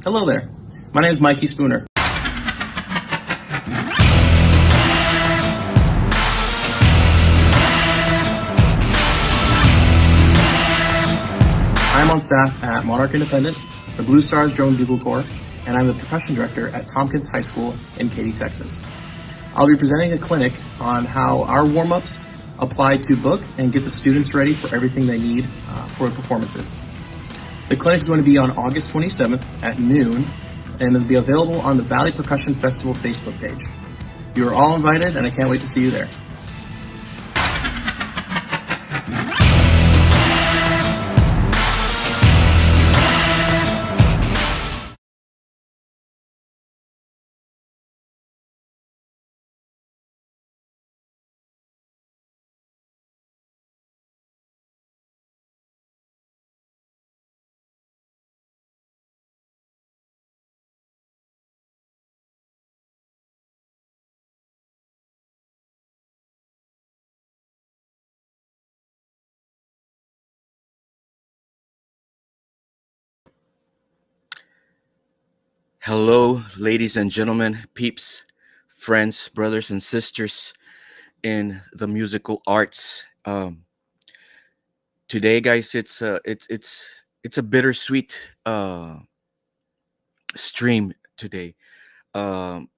Hello there. My name is Mikey Spooner. I'm on staff at Monarch Independent, the Blue Stars Drum and Bugle Corps, and I'm the percussion director at Tompkins High School in Katy, Texas. I'll be presenting a clinic on how our warm-ups apply to book and get the students ready for everything they need for performances. The clinic is going to be on August 27th at noon, and it'll be available on the Valley Percussion Festival Facebook page. You are all invited, and I can't wait to see you there. Hello, ladies and gentlemen, peeps, friends, brothers and sisters in the musical arts. Today, guys, it's a bittersweet stream today. Um,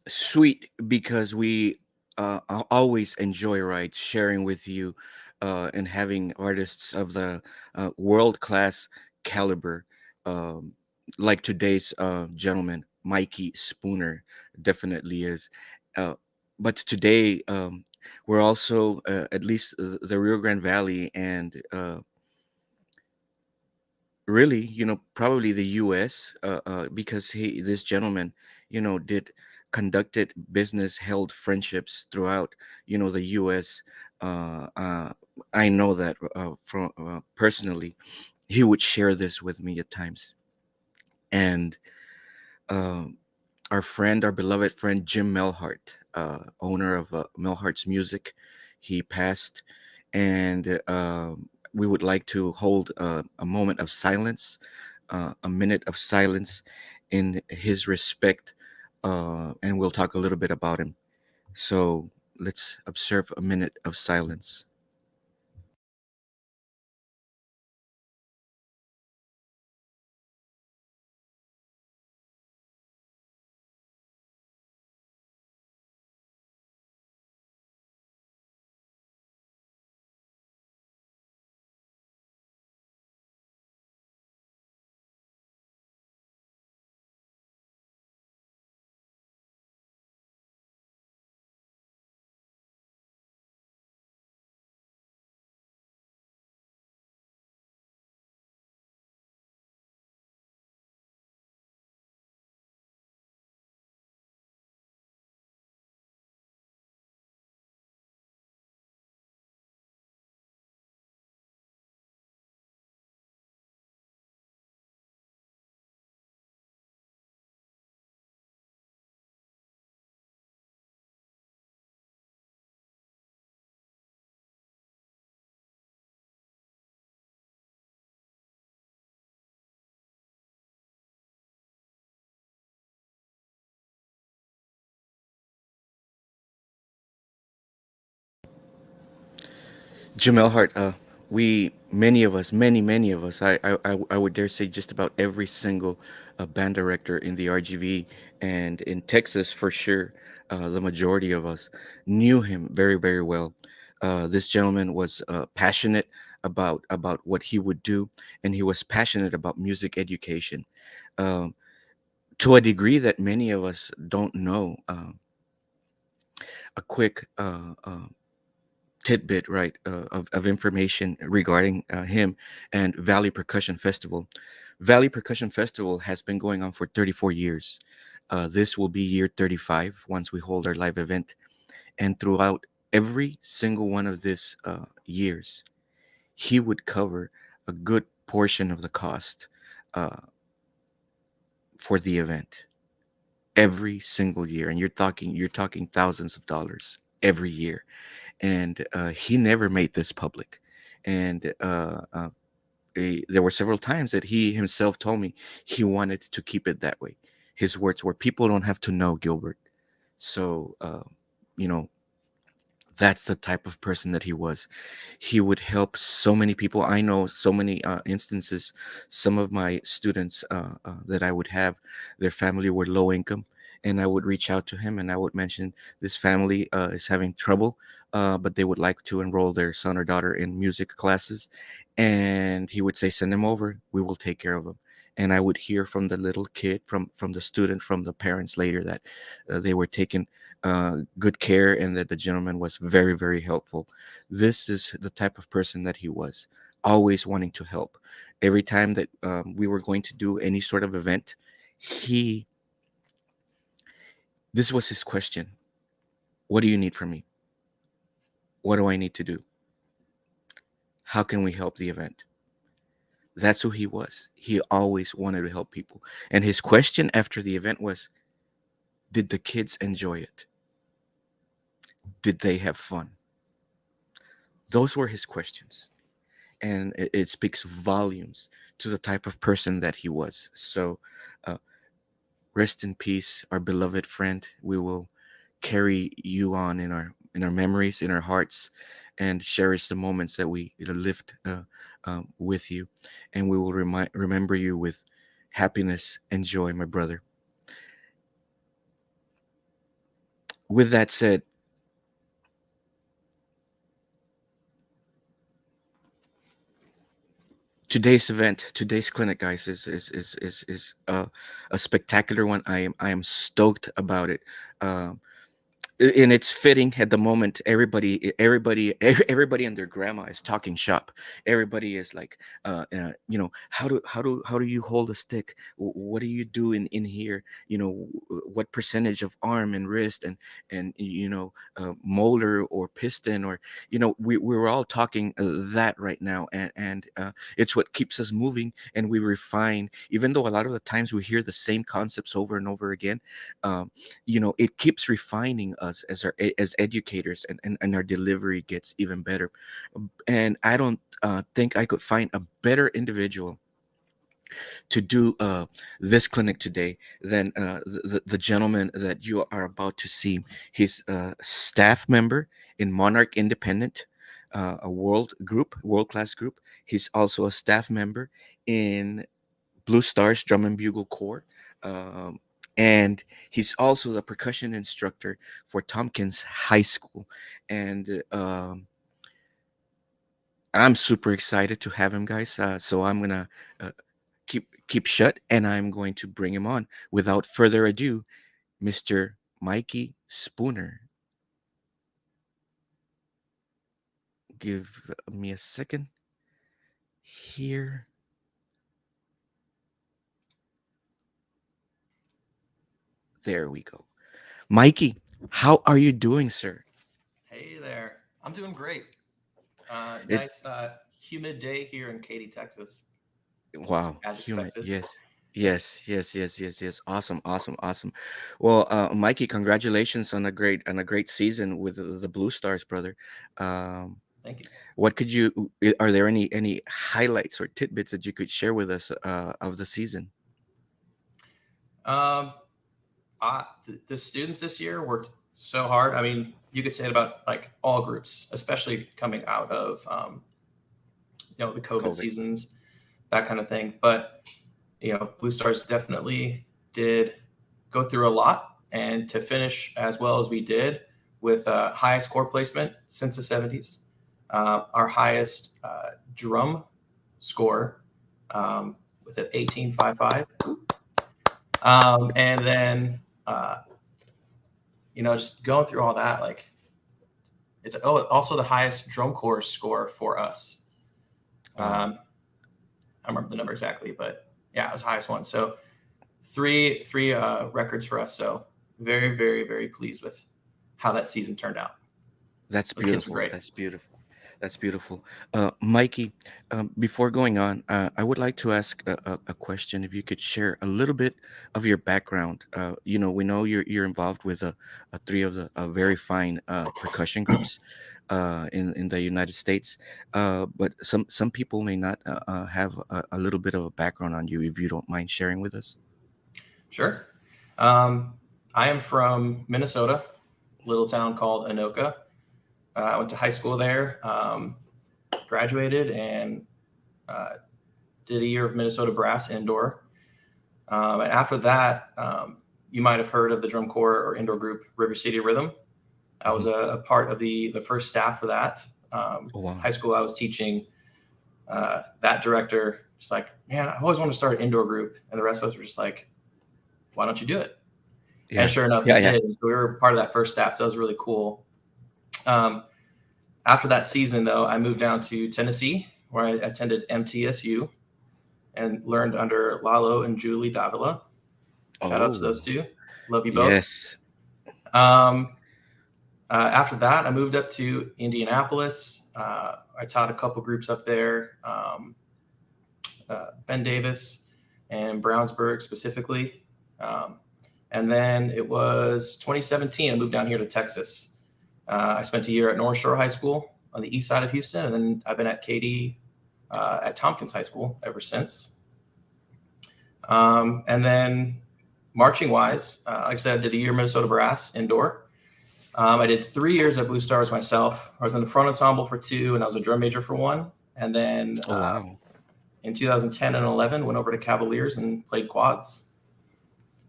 Sweet because we always enjoy, right, sharing with you and having artists of the world class caliber, um, like today's gentleman, Mikey Spooner, definitely is. Uh, but today, we're also, at least the Rio Grande Valley and really, probably the US, because this gentleman, did conducted business, held friendships throughout, the US. I know that from personally, he would share this with me at times. And um our beloved friend Jim Melhart, owner of Melhart's Music, he passed, and we would like to hold a moment of silence, a minute of silence in his respect, and we'll talk a little bit about him. So let's observe a minute of silence. Jamel Hart, many of us, many of us, I would dare say just about every single band director in the RGV and in Texas for sure, the majority of us knew him very, very well. This gentleman was passionate about what he would do, and he was passionate about music education, um, to a degree that many of us don't know. A quick tidbit, right, of information regarding him and Valley Percussion Festival. Valley Percussion Festival has been going on for 34 years. This will be year 35 once we hold our live event. And throughout every single one of these years, he would cover a good portion of the cost uh, for the event every single year. And you're talking thousands of dollars every year. And he never made this public. And there were several times that he himself told me he wanted to keep it that way. His words were, "People don't have to know, Gilbert." So, you know, that's the type of person that he was. He would help so many people. I know so many instances. Some of my students that I would have, their family were low income, and I would reach out to him and I would mention this family is having trouble, but they would like to enroll their son or daughter in music classes, and he would say, "Send them over. We will take care of them." And I would hear from the little kid, from the student, from the parents later that they were taken good care, and that the gentleman was very, very helpful. This is the type of person that he was, always wanting to help. Every time that we were going to do any sort of event, he this was his question: "What do you need from me? What do I need to do? How can we help the event?" That's who he was. He always wanted to help people. And his question after the event was, "Did the kids enjoy it? Did they have fun?" Those were his questions. And it speaks volumes to the type of person that he was. So, uh, rest in peace, our beloved friend. We will carry you on in our memories, in our hearts, and cherish the moments that we lived with you. And we will remember you with happiness and joy, my brother. With that said, today's event, today's clinic, guys, is a spectacular one. I am stoked about it. Um, and it's fitting at the moment. Everybody and their grandma is talking shop. Everybody is like, how do you hold a stick? What do you do in here? What percentage of arm and wrist, and molar or piston, or we're all talking that right now, and it's what keeps us moving, and we refine. Even though a lot of the times we hear the same concepts over and over again, um, it keeps refining us as educators, and our delivery gets even better. And I don't think I could find a better individual to do this clinic today than the gentleman that you are about to see. He's a staff member in Monarch Independent, a world class group. He's also a staff member in Blue Stars Drum and Bugle Corps. Um, and he's also the percussion instructor for Tompkins High School. And I'm super excited to have him, guys. So I'm gonna keep shut, and I'm going to bring him on. Without further ado, Mr. Mikey Spooner. Give me a second here. There we go. Mikey, how are you doing, sir? Hey there. I'm doing great. It Nice humid day here in Katy, Texas, Wow, as human. expected. Yes. Yeah, Yes. Awesome, awesome, awesome. Well, Mikey, congratulations on a great season with the Blue Stars, brother. Um, thank you. what could you are there any highlights or tidbits that you could share with us of the season? Um, the students this year worked so hard. I mean, you could say it about like all groups, especially coming out of the COVID COVID. seasons, that kind of thing. But Blue Stars definitely did go through a lot, and to finish as well as we did with highest core placement since the 70s, our highest drum score with an 18.55, and then just going through all that, like it's also the highest drum corps score for us. Wow, I don't remember the number exactly, but yeah, it was the highest one. So three records for us. So very, very, very pleased with how that season turned out. that's The kids were beautiful. great. That's beautiful. That's beautiful. Mikey, before going on, I would like to ask a question. If you could share a little bit of your background. We know you're involved with three of the very fine percussion groups in the United States, but some people may not have a little bit of a background on you. If you don't mind sharing with us. Sure. Um, I am from Minnesota, little town called Anoka. I went to high school there, graduated, and uh, did a year of Minnesota brass indoor. And after that, you might have heard of the drum corps or indoor group River City Rhythm. I was Mhm. a part of the first staff for that. Oh wow. High school, I was teaching. That director just like, man, I always want to start an indoor group, and the rest of us were just like, why don't you do it? And Yeah. sure enough, he Yeah. Yeah. did. And so we were part of that first staff. So that was really cool. Um, After that season, though, I moved down to Tennessee, where I attended MTSU and learned under Lalo and Julie Davila. Shout out to Oh those two. Love you both. yes. Um, After that, I moved up to Indianapolis. I taught a couple groups up there, Ben Davis and Brownsburg specifically. Um, and then it was 2017, I moved down here to Texas. I spent a year at North Shore High School on the east side of Houston, and then I've been at Katy at Tompkins High School ever since. And then marching wise, like I said, I did a year Minnesota Brass indoor. I did 3 years at Blue Stars myself. I was in the front ensemble for 2, and I was a drum major for 1. And then Oh wow. in 2010 and 11, went over to Cavaliers and played quads.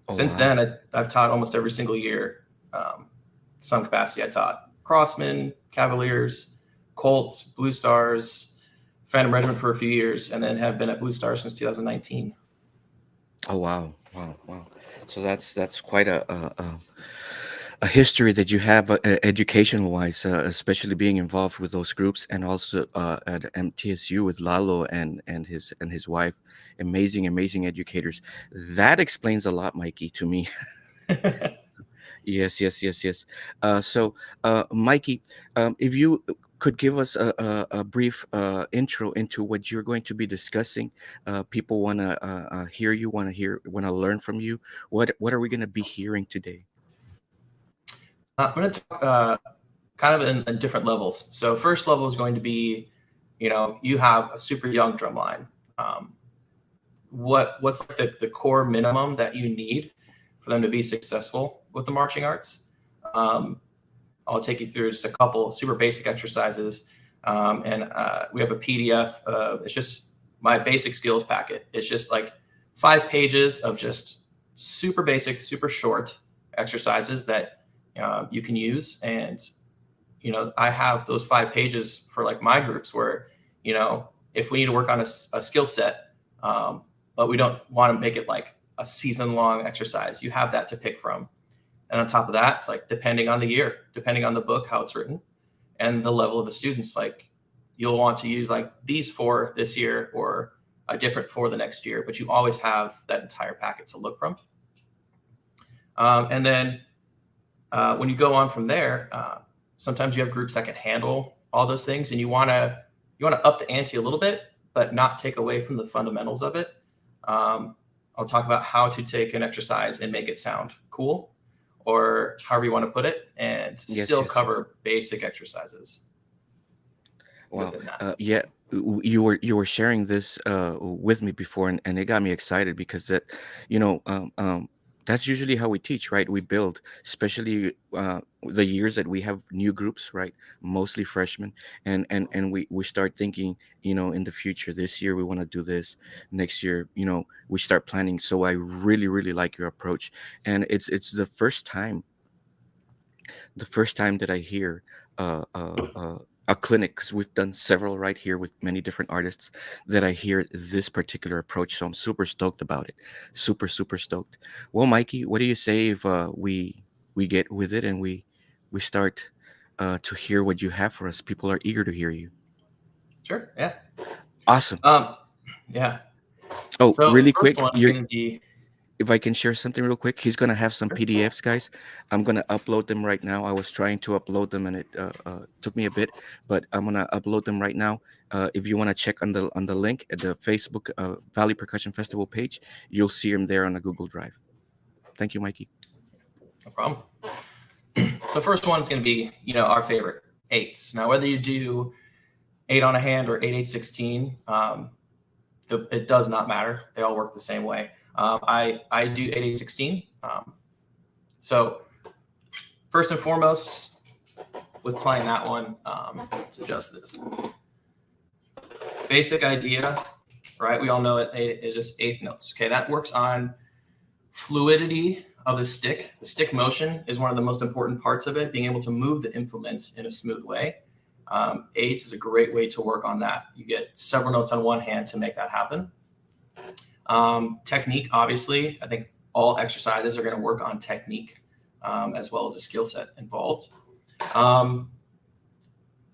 Oh Since wow. then, I've taught almost every single year. Some capacity I taught Crossman, Cavaliers, Colts, Blue Stars, Phantom Regiment for a few years, and then have been at Blue Stars since 2019. Oh wow, wow, wow. So that's quite a history that you have educational wise, especially being involved with those groups, and also at MTSU with Lalo and his wife. Amazing, amazing educators. That explains a lot, Mikey, to me. Yes, yes, yes, yes. Mikey, if you could give us a brief intro into what you're going to be discussing. People want to hear you, want to learn from you. What are we going to be hearing today? I'm going to talk kind of in different levels. So first level is going to be, you have a super young drum line. What's like the core minimum that you need for them to be successful with the marching arts? I'll take you through just a couple super basic exercises. And we have a PDF. It's just my basic skills packet. It's just like 5 pages of just super basic, super short exercises that you can use. And, I have those 5 pages for like my groups where, if we need to work on a skill set, but we don't want to make it like a season long exercise, you have that to pick from. And on top of that, it's like depending on the year, depending on the book, how it's written, and the level of the students, like you'll want to use like these 4 this year or a different 4 the next year, but you always have that entire packet to look from. And then when you go on from there, sometimes you have groups that can handle all those things, and you want to up the ante a little bit, but not take away from the fundamentals of it. I'll talk about how to take an exercise and make it sound cool, or however you want to put it, and Yes, still yes, yes. cover basic exercises Wow. within that. Yeah, you were sharing this with me before, and it got me excited because you know, um, um, that's usually how we teach, right? We build, especially the years that we have new groups, right? Mostly freshmen, and we start thinking, in the future. This year we want to do this. Next year, we start planning. So I really, really like your approach, and it's the first time that I hear a clinic, because we've done several right here with many different artists, that I hear this particular approach. So I'm super stoked about it. Super, super stoked. Well, Mikey, what do you say if we get with it and we start to hear what you have for us? People are eager to hear you. Sure. Yeah. Awesome. Um, yeah. Oh, So really first quick, one is going to be. if I can share something real quick, he's gonna have some PDFs, guys. I'm gonna upload them right now. I was trying to upload them, and it took me a bit, but I'm gonna upload them right now. If you want to check on the link at the Facebook Valley Percussion Festival page, you'll see them there on the Google Drive. Thank you, Mikey. No problem. So first one is going to be, our favorite, eights. Now, whether you do 8 on a hand or 8, 8, 16, it does not matter. They all work the same way. I do 8, 8, 16. So first and foremost, with playing that one, let's adjust this. Basic idea, right? We all know it is just eighth notes. Okay, that works on fluidity of the stick. The stick motion is one of the most important parts of it, being able to move the implement in a smooth way. Eights is a great way to work on that. You get several notes on one hand to make that happen. Technique, obviously, I think all exercises are going to work on technique as well as a skill set involved.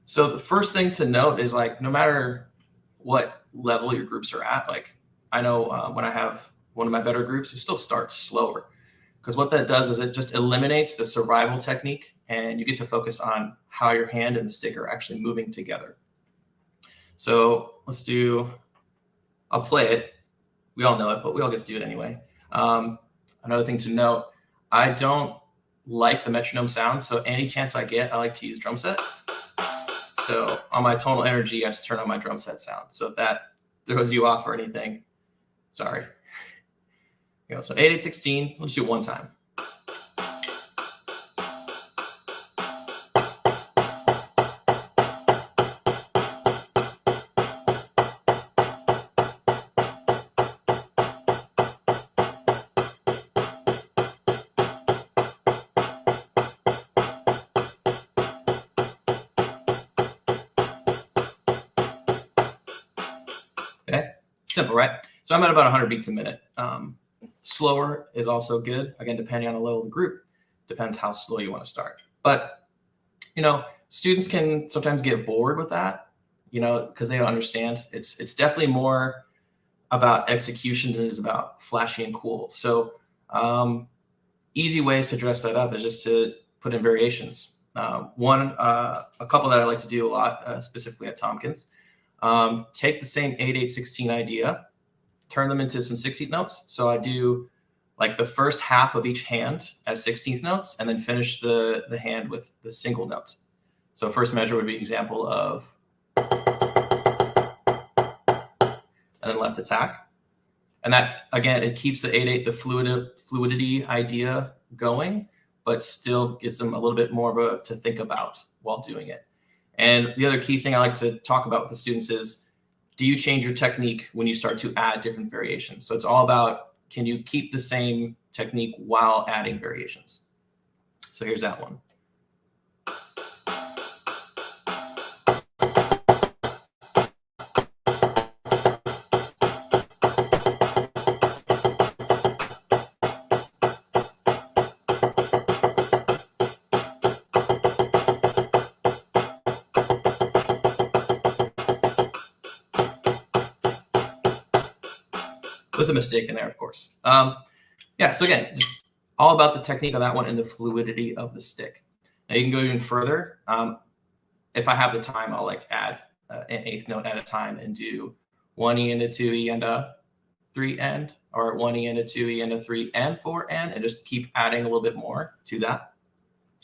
So the first thing to note is, like, no matter what level your groups are at, like, I know when I have one of my better groups, we still start slower, because what that does is it just eliminates the survival technique, and you get to focus on how your hand and the stick are actually moving together. So I'll play it. We all know it, but we all get to do it anyway. Another thing to note, I don't like the metronome sound, so any chance I get, I like to use drum set. So on my tonal energy, I just turn on my drum set sound. So if that throws you off or anything, sorry. So 8, 8, 16, let's do it one time. Okay, simple, right? So I'm at about 100 beats a minute. Slower is also good. Again, depending on the level of the group, depends how slow you want to start. But, students can sometimes get bored with that, because they don't understand. It's definitely more about execution than it is about flashy and cool. So easy ways to dress that up is just to put in variations. A couple that I like to do a lot, specifically at Tompkins, take the same 8, 8, 16 idea, turn them into some 16th notes. So I do like the first half of each hand as 16th notes, and then finish the hand with the single note. So first measure would be an example of, and then left attack. And that, again, it keeps the 8, 8, the fluidity idea going, but still gives them a little bit more to think about while doing it. And the other key thing I like to talk about with the students is, do you change your technique when you start to add different variations? So it's all about, can you keep the same technique while adding variations? So here's that one. With a mistake in there, of course. Yeah, so again, just all about the technique on that one and the fluidity of the stick. Now you can go even further. If I have the time, I'll add an eighth note at a time and do 1E and a 2E and a 3 end, or 1E and a 2E and a 3 and 4 end, and just keep adding a little bit more to that.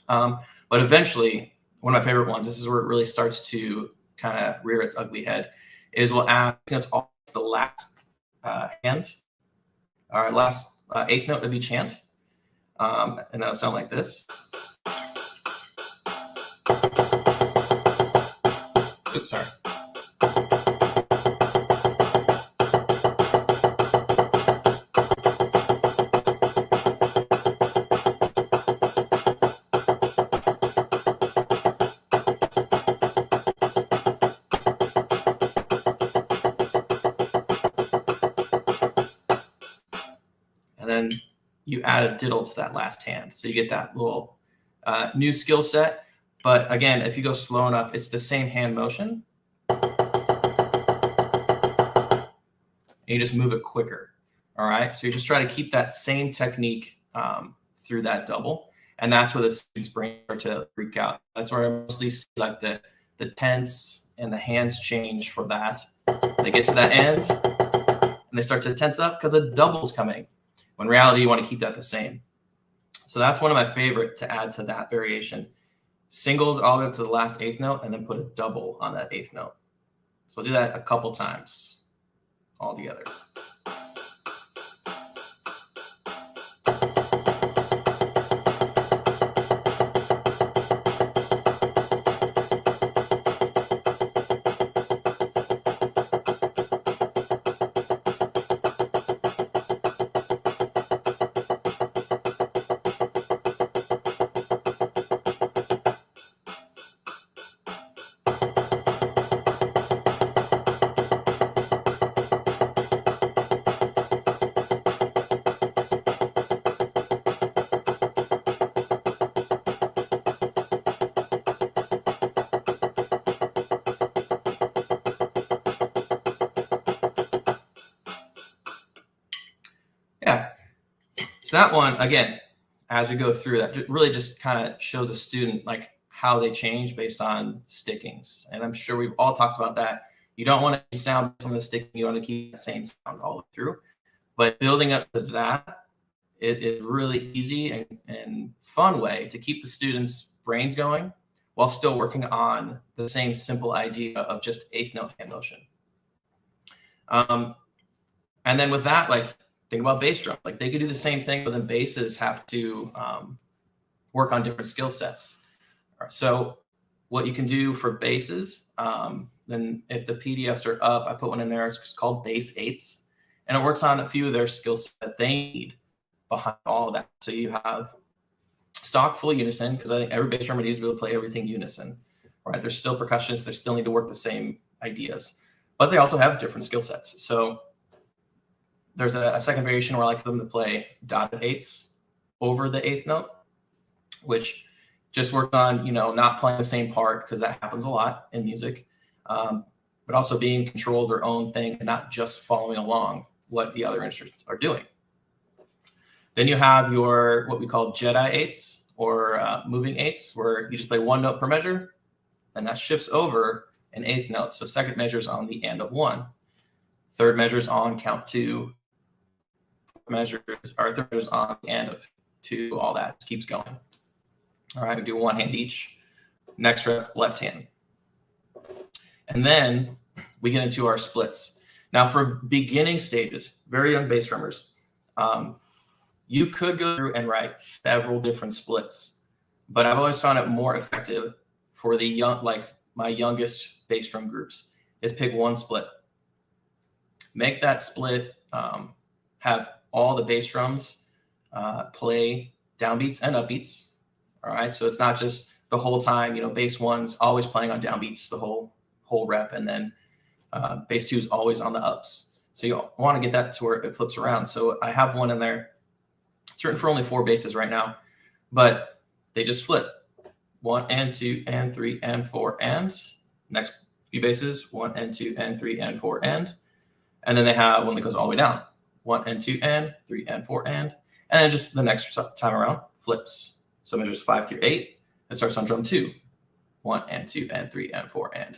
But eventually, one of my favorite ones, this is where it really starts to kind of rear its ugly head, is we'll add all the last hand, our last eighth note of each hand, and that'll sound like this. Oops, sorry. And then you add a diddle to that last hand. So you get that little new skill set. But again, if you go slow enough, it's the same hand motion. And you just move it quicker. All right, so you just try to keep that same technique through that double, and that's where the student's brain start to freak out. That's where I mostly see like the tense and the hands change for that. They get to that end, and they start to tense up because a double's coming. When in reality, you want to keep that the same. So that's one of my favorite to add to that variation. Singles all the way up to the last eighth note, and then put a double on that eighth note. So I'll do that a couple times all together. Yeah. So that one, again, as we go through that, really just kind of shows a student like how they change based on stickings. And I'm sure we've all talked about that. You don't want to sound some of the sticking, you want to keep the same sound all the way through. But building up to that, it is really easy and fun way to keep the students' brains going while still working on the same simple idea of just eighth note hand motion. And then with that, like, think about bass drum. Like they could do the same thing, but then basses have to work on different skill sets. So what you can do for basses, then if the PDFs are up, I put one in there. It's called Bass Eights, and it works on a few of their skill sets that they need behind all of that. So you have stock full unison, because I think every bass drummer needs to be able to play everything unison. Right? There's still percussionists. They still need to work the same ideas, but they also have different skill sets. So there's a second variation where I like them to play dotted eights over the eighth note, which just works on, not playing the same part, because that happens a lot in music, but also being in control of their own thing and not just following along what the other instruments are doing. Then you have your what we call Jedi Eights, or moving eights, where you just play one note per measure, and that shifts over an eighth note. So second measure is on the and of one, third measure is on count two, measures, or third measures on the end of two, all that just keeps going. All right, we do one hand each. Next rep, left hand. And then we get into our splits. Now for beginning stages, very young bass drummers, you could go through and write several different splits, but I've always found it more effective for the young, like my youngest bass drum groups, is pick one split. Make that split, have all the bass drums play downbeats and upbeats. All right, so it's not just the whole time, bass one's always playing on downbeats the whole rep, and then bass two is always on the ups. So you want to get that to where it flips around. So I have one in there. It's written for only 4 basses right now, but they just flip 1 and 2 and 3 and 4 and next few basses 1 and 2 and 3 and 4 and then they have one that goes all the way down 1 and 2 and 3 and 4 and then just the next time around flips. So measures 5 through 8. It starts on drum 2, 1 and 2 and 3 and 4 and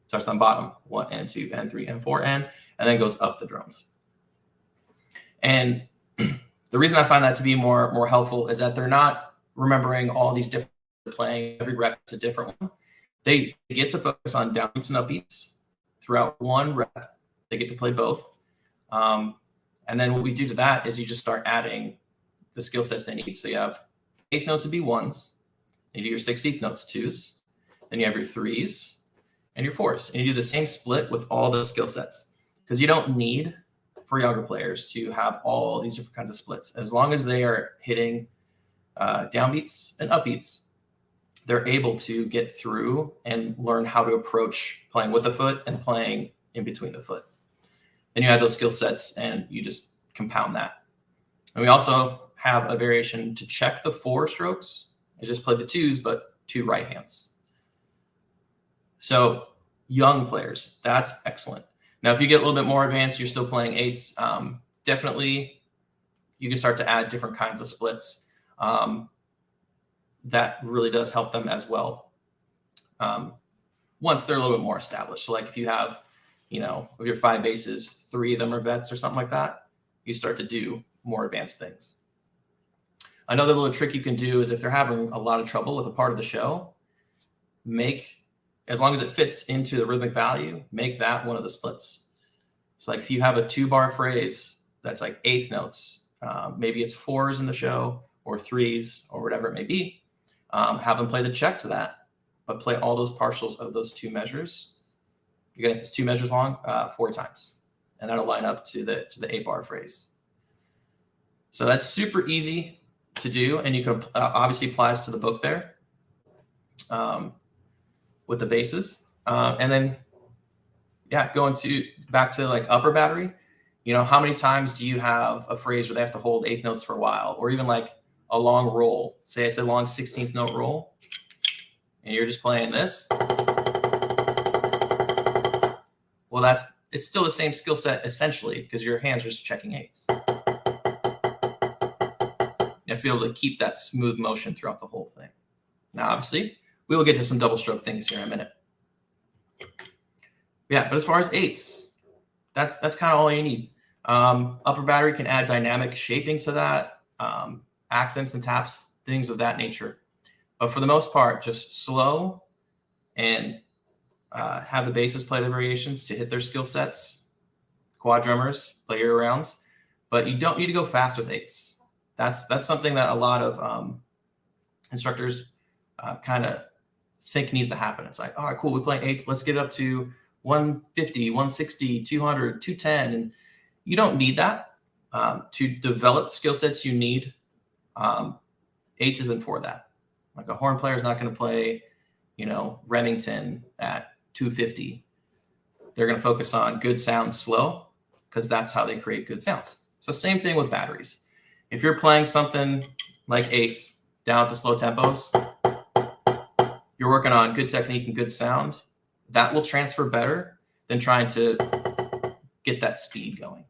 starts on bottom 1 and 2 and 3 and 4 and then goes up the drums. And the reason I find that to be more helpful is that they're not remembering all these different playing. Every rep is a different one. They get to focus on downbeats and upbeats throughout one rep. They get to play both. And then what we do to that is you just start adding the skill sets they need. So you have eighth notes would be ones. You do your 16th notes twos. Then you have your threes and your fours. And you do the same split with all those skill sets, because you don't need, for younger players, to have all these different kinds of splits. As long as they are hitting downbeats and upbeats, they're able to get through and learn how to approach playing with the foot and playing in between the foot. Then you add those skill sets and you just compound that. And we also have a variation to check the 4 strokes. I just play the twos, but 2 right hands. So young players, that's excellent. Now, if you get a little bit more advanced, you're still playing eights, definitely you can start to add different kinds of splits. That really does help them as well. Once they're a little bit more established. So like if you have, of your 5 bases, 3 of them are vets or something like that, you start to do more advanced things. Another little trick you can do is if they're having a lot of trouble with a part of the show, as long as it fits into the rhythmic value, make that one of the splits. So like if you have a 2-bar phrase that's like 1/8 notes, maybe it's 4s in the show or 3s or whatever it may be, have them play the check to that, but play all those partials of those 2 measures. You're gonna get this 2 measures long 4 times, and that'll line up to the 8-bar phrase. So that's super easy to do, and you can obviously applies to the book there with the bases, and then going back to like upper battery. How many times do you have a phrase where they have to hold 8th notes for a while, or even like a long roll? Say it's a long 16th note roll, and you're just playing this. Well, it's still the same skill set essentially, because your hands are just checking 8s. You have to be able to keep that smooth motion throughout the whole thing. Now, obviously, we will get to some double stroke things here in a minute. Yeah, but as far as 8s, that's kind of all you need. Upper battery can add dynamic shaping to that, accents and taps, things of that nature. But for the most part, just slow and have the basses play the variations to hit their skill sets. Quad drummers play your rounds, but you don't need to go fast with 8s. That's something that a lot of instructors kind of think needs to happen. It's like, all right, cool, we play 8s. Let's get it up to 150, 160, 200, 210. And you don't need that. To develop skill sets you need, 8 isn't for that. Like a horn player is not going to play, Remington at 250. They're going to focus on good sounds slow, because that's how they create good sounds. So same thing with batteries. If you're playing something like 8s down at the slow tempos, you're working on good technique and good sound. That will transfer better than trying to get that speed going.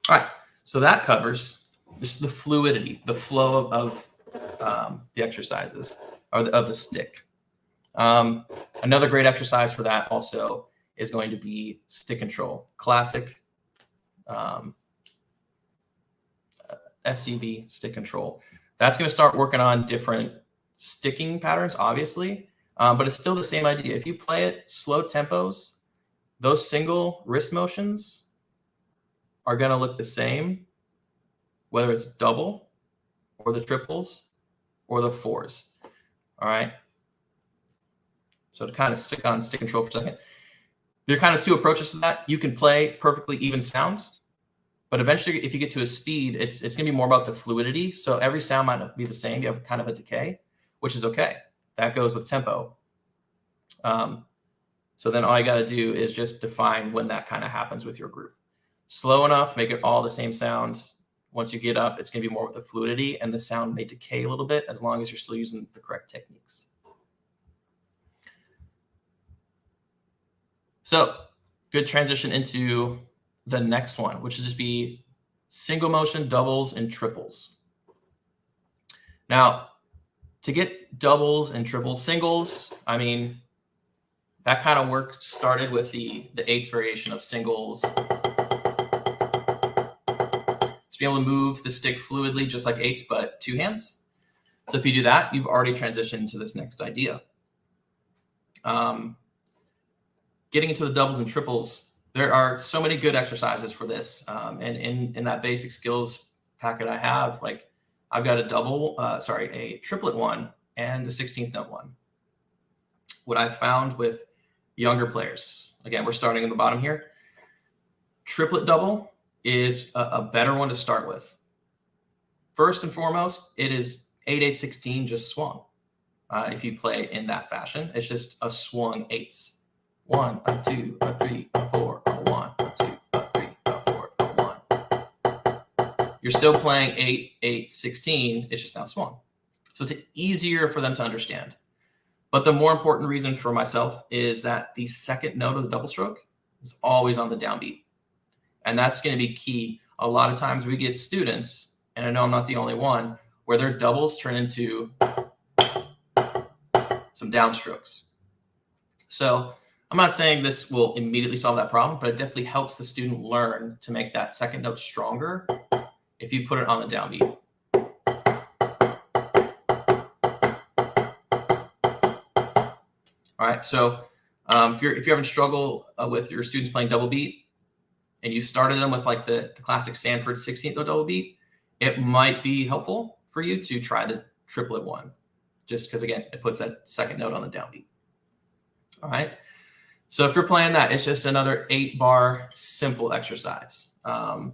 All right, so that covers just the fluidity, the flow of the exercises, or of the stick. Another great exercise for that also is going to be stick control. Classic SCB stick control. That's going to start working on different sticking patterns, obviously, but it's still the same idea. If you play it slow tempos, those single wrist motions are going to look the same, whether it's double or the triples or the 4s. All right. So to kind of stick on stick control for a second, there are kind of 2 approaches to that. You can play perfectly even sounds, but eventually if you get to a speed, it's going to be more about the fluidity. So every sound might not be the same. You have kind of a decay, which is okay. That goes with tempo. So then all you got to do is just define when that kind of happens with your group. Slow enough, make it all the same sound. Once you get up, it's going to be more with the fluidity, and the sound may decay a little bit as long as you're still using the correct techniques. So good transition into the next one, which would just be single motion, doubles, and triples. Now, to get doubles and triples, singles, I mean, that kind of work started with the 8s variation of singles. To be able to move the stick fluidly, just like 8s, but 2 hands. So if you do that, you've already transitioned to this next idea. Getting into the doubles and triples, there are so many good exercises for this. And in that basic skills packet I have, like I've got a triplet one and a 16th note one. What I've found with younger players, again, we're starting in the bottom here, triplet double is a better one to start with. First and foremost, it is 8/8/16 just swung. If you play in that fashion, it's just a swung 8s. 1, a 2, a 3, a 4, a 1, a 2, a 3, a 4, a 1. You're still playing 8/8/16. It's just now swung. So it's easier for them to understand. But the more important reason for myself is that the second note of the double stroke It's always on the downbeat. And that's going to be key. A lot of times we get students, and I know I'm not the only one, where their doubles turn into some downstrokes. So I'm not saying this will immediately solve that problem, but it definitely helps the student learn to make that second note stronger if you put it on the downbeat. All right, so if you're having struggle with your students playing double beat, and you started them with like the classic Sanford 16th note double beat, it might be helpful for you to try the triplet one, just because again, it puts that second note on the downbeat. All right. So if you're playing that, it's just another 8-bar simple exercise. And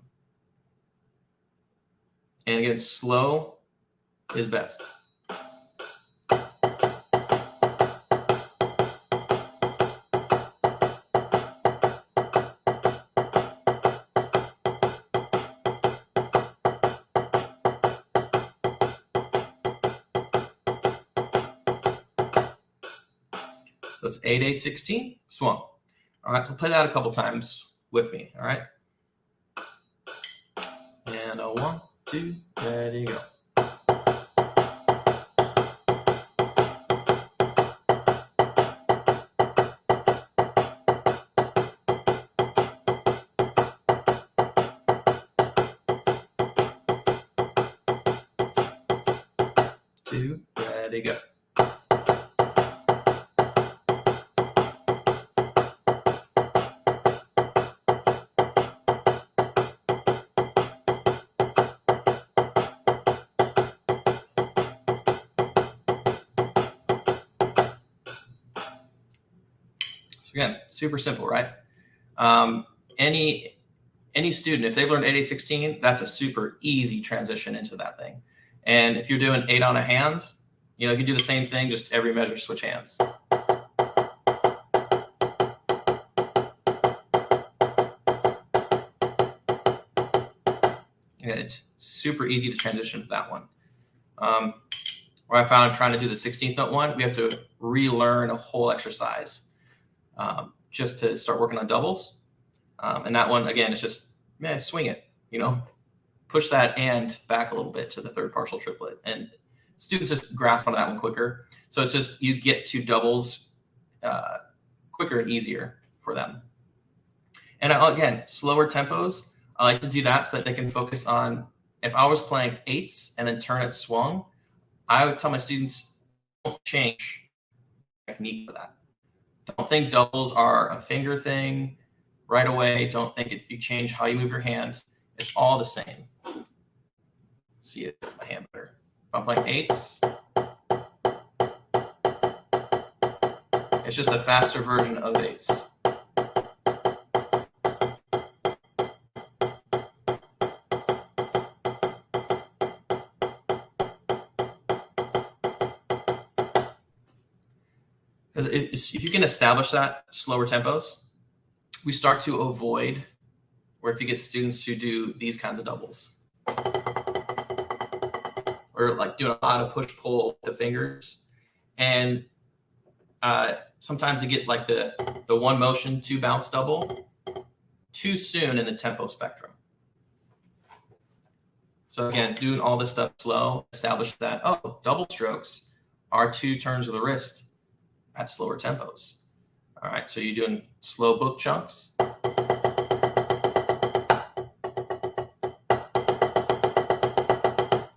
again, slow is best. So it's 8, 8, 16, swung. All right, so play that a couple times with me. All right. And a 1, 2, ready, go. Two, ready, go. So again, super simple, right? Any student, if they've learned 8, 8, 16, that's a super easy transition into that thing. And if you're doing 8 on a hand, you can do the same thing, just every measure switch hands. And it's super easy to transition to that one. Where I found trying to do the 16th note one, we have to relearn a whole exercise just to start working on doubles. And that one, again, it's just, swing it, push that and back a little bit to the third partial triplet. And students just grasp onto that one quicker. So it's just, you get to doubles quicker and easier for them. And again, slower tempos, I like to do that so that they can focus on, if I was playing 8s and then turn it swung, I would tell my students, don't change technique for that. Don't think doubles are a finger thing right away. Don't think you change how you move your hand. It's all the same. See it in my hand better. If I'm playing 8s, it's just a faster version of 8s. If you can establish that slower tempos, we start to avoid where if you get students who do these kinds of doubles or like doing a lot of push pull with the fingers, and sometimes they get like the one motion, 2 bounce double too soon in the tempo spectrum. So again, doing all this stuff slow, establish that, double strokes are 2 turns of the wrist at slower tempos. All right, so you're doing slow book chunks.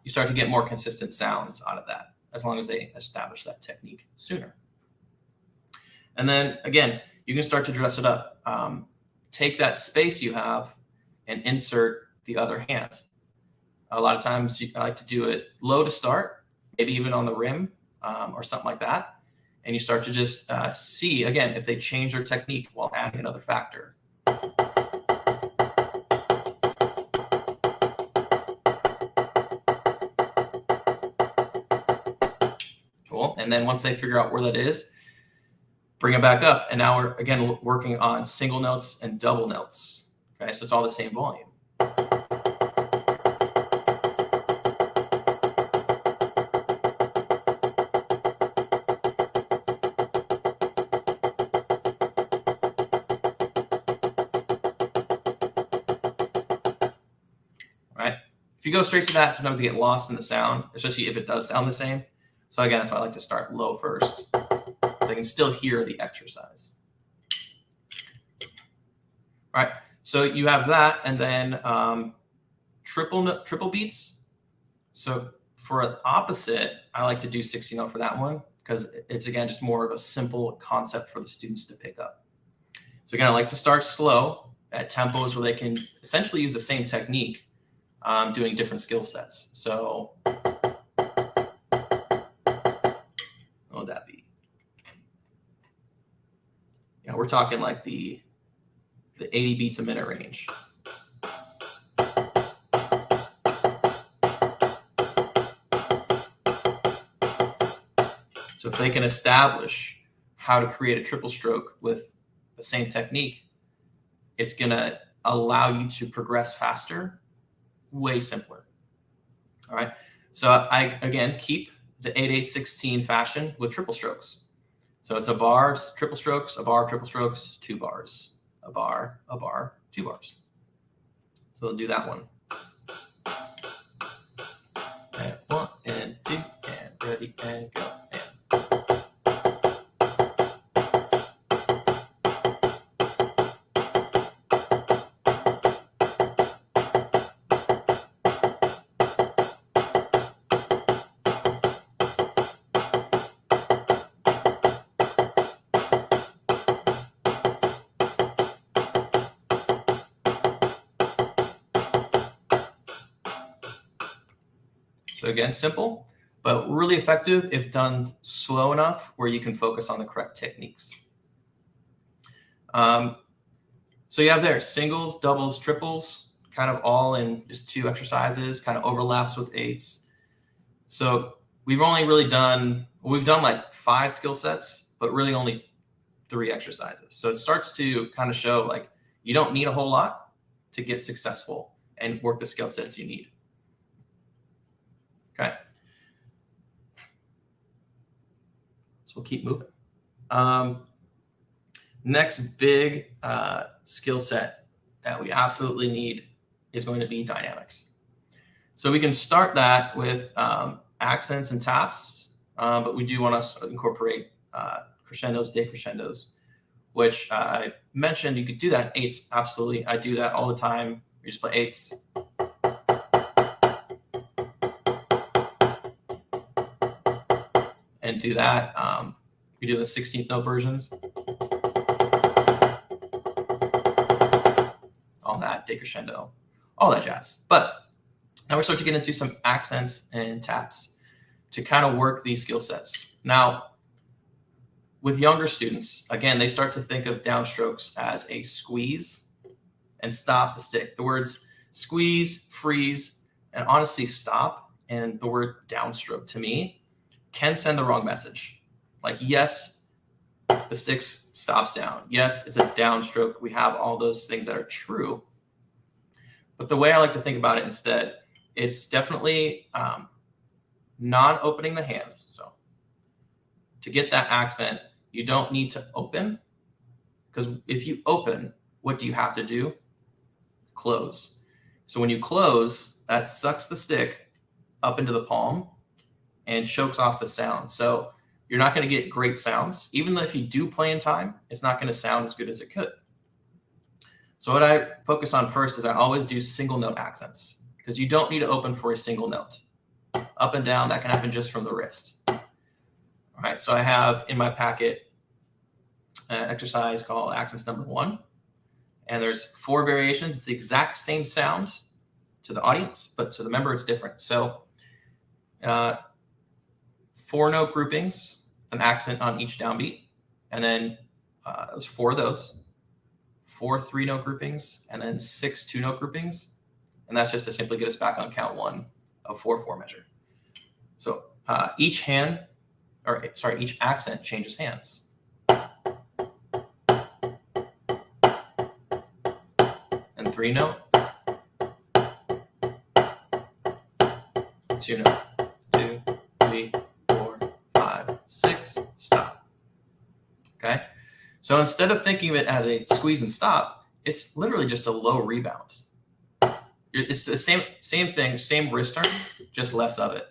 You start to get more consistent sounds out of that, as long as they establish that technique sooner. And then again, you can start to dress it up. Take that space you have and insert the other hand. A lot of times I like to do it low to start, maybe even on the rim or something like that. And you start to just see, again, if they change their technique while adding another factor. Cool. And then once they figure out where that is, bring it back up. And now we're, again, working on single notes and double notes. Okay, so it's all the same volume. If you go straight to that, sometimes they get lost in the sound, especially if it does sound the same. So again, that's why I like to start low first, so I can still hear the exercise. All right, so you have that, and then triple beats. So for an opposite, I like to do 60 note for that one because it's, again, just more of a simple concept for the students to pick up. So again, I like to start slow at tempos where they can essentially use the same technique, doing different skill sets. So what would that be? Yeah, we're talking like the 80 beats a minute range. So if they can establish how to create a triple stroke with the same technique, it's going to allow you to progress faster, way simpler. All right. So I, again, keep the 8/8-16 fashion with triple strokes. So it's a bar, triple strokes, a bar, triple strokes, 2 bars, a bar, 2 bars. So we'll do that one. And 1 and 2 and ready and go. So again, simple, but really effective if done slow enough where you can focus on the correct techniques. So you have there singles, doubles, triples, kind of all in just 2 exercises, kind of overlaps with 8s. So we've only really done, we've done like 5 skill sets, but really only 3 exercises. So it starts to kind of show like you don't need a whole lot to get successful and work the skill sets you need. Okay. So we'll keep moving. Next big skill set that we absolutely need is going to be dynamics. So we can start that with accents and taps, but we do want to incorporate crescendos, decrescendos, which I mentioned you could do that in 8s. Absolutely. I do that all the time. You just play 8s. And do that. We do the 16th note versions. All that, decrescendo, all that jazz. But now we start to get into some accents and taps to kind of work these skill sets. Now, with younger students, again, they start to think of downstrokes as a squeeze and stop the stick. The words squeeze, freeze, and honestly stop, and the word downstroke to me can send the wrong message. Like, yes, the stick stops down. Yes, it's a downstroke. We have all those things that are true. But the way I like to think about it instead, it's definitely non-opening the hands. So to get that accent, you don't need to open, because if you open, what do you have to do? Close. So when you close, that sucks the stick up into the palm and chokes off the sound. So you're not going to get great sounds. Even though if you do play in time, it's not going to sound as good as it could. So what I focus on first is I always do single note accents, because you don't need to open for a single note. Up and down, that can happen just from the wrist. All right, so I have in my packet an exercise called accents number 1. And there's 4 variations. It's the exact same sound to the audience, but to the member, it's different. So 4 note groupings, an accent on each downbeat. And then there's 4 of those. 4 3-note groupings, and then 6 2-note groupings. And that's just to simply get us back on count 1 of 4/4 measure. So each accent changes hands. And 3-note, 2-note, 2, 3, 4, 5, 6, stop. Okay. So instead of thinking of it as a squeeze and stop, it's literally just a low rebound. It's the same thing, same wrist turn, just less of it.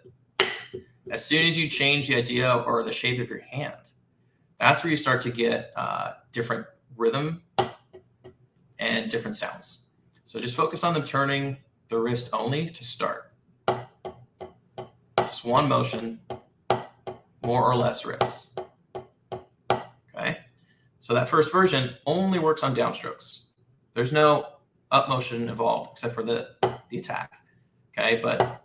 As soon as you change the idea or the shape of your hand, that's where you start to get different rhythm and different sounds. So just focus on them turning the wrist only to start. Just one motion, more or less wrists. Okay? So that first version only works on downstrokes. There's no up motion involved except for the attack. Okay, but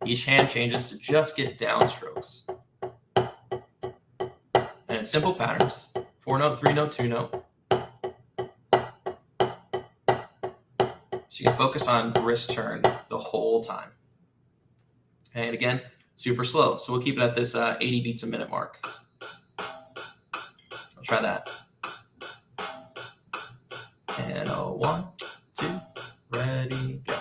each hand changes to just get downstrokes. And it's simple patterns, 4-note, 3-note, 2-note. So you can focus on wrist turn the whole time. And again, super slow. So we'll keep it at this 80 beats a minute mark. I'll try that. And 1, 2, ready, go.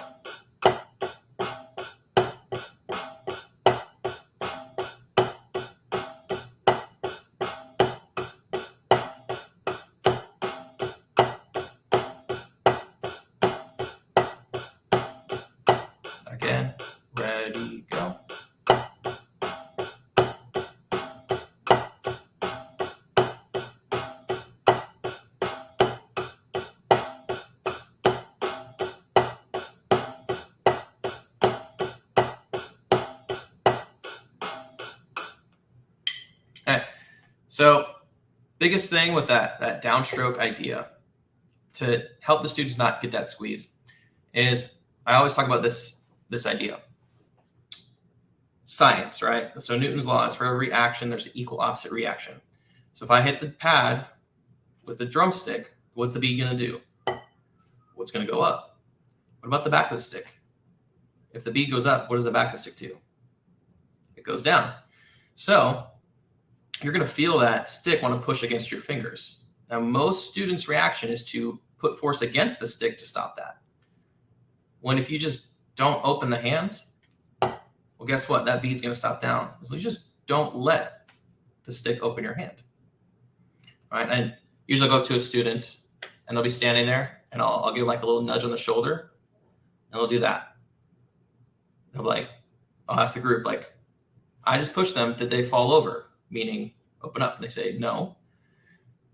Again, ready, go. Okay, so biggest thing with that downstroke idea to help the students not get that squeeze is I always talk about this idea. Science, right? So Newton's law is for every action, there's an equal opposite reaction. So if I hit the pad with the drumstick, what's the beat going to do? What's going to go up? What about the back of the stick? If the beat goes up, what does the back of the stick do? It goes down. So you're going to feel that stick want to push against your fingers. Now, most students' reaction is to put force against the stick to stop that. When if you just don't open the hand, well, guess what? That beat's going to stop down. So you just don't let the stick open your hand. All right? And usually I'll go up to a student, and they'll be standing there, and I'll give like a little nudge on the shoulder, and they'll do that. They'll be like, I'll ask the group, like, I just pushed them. Did they fall over? Meaning open up. And they say, no.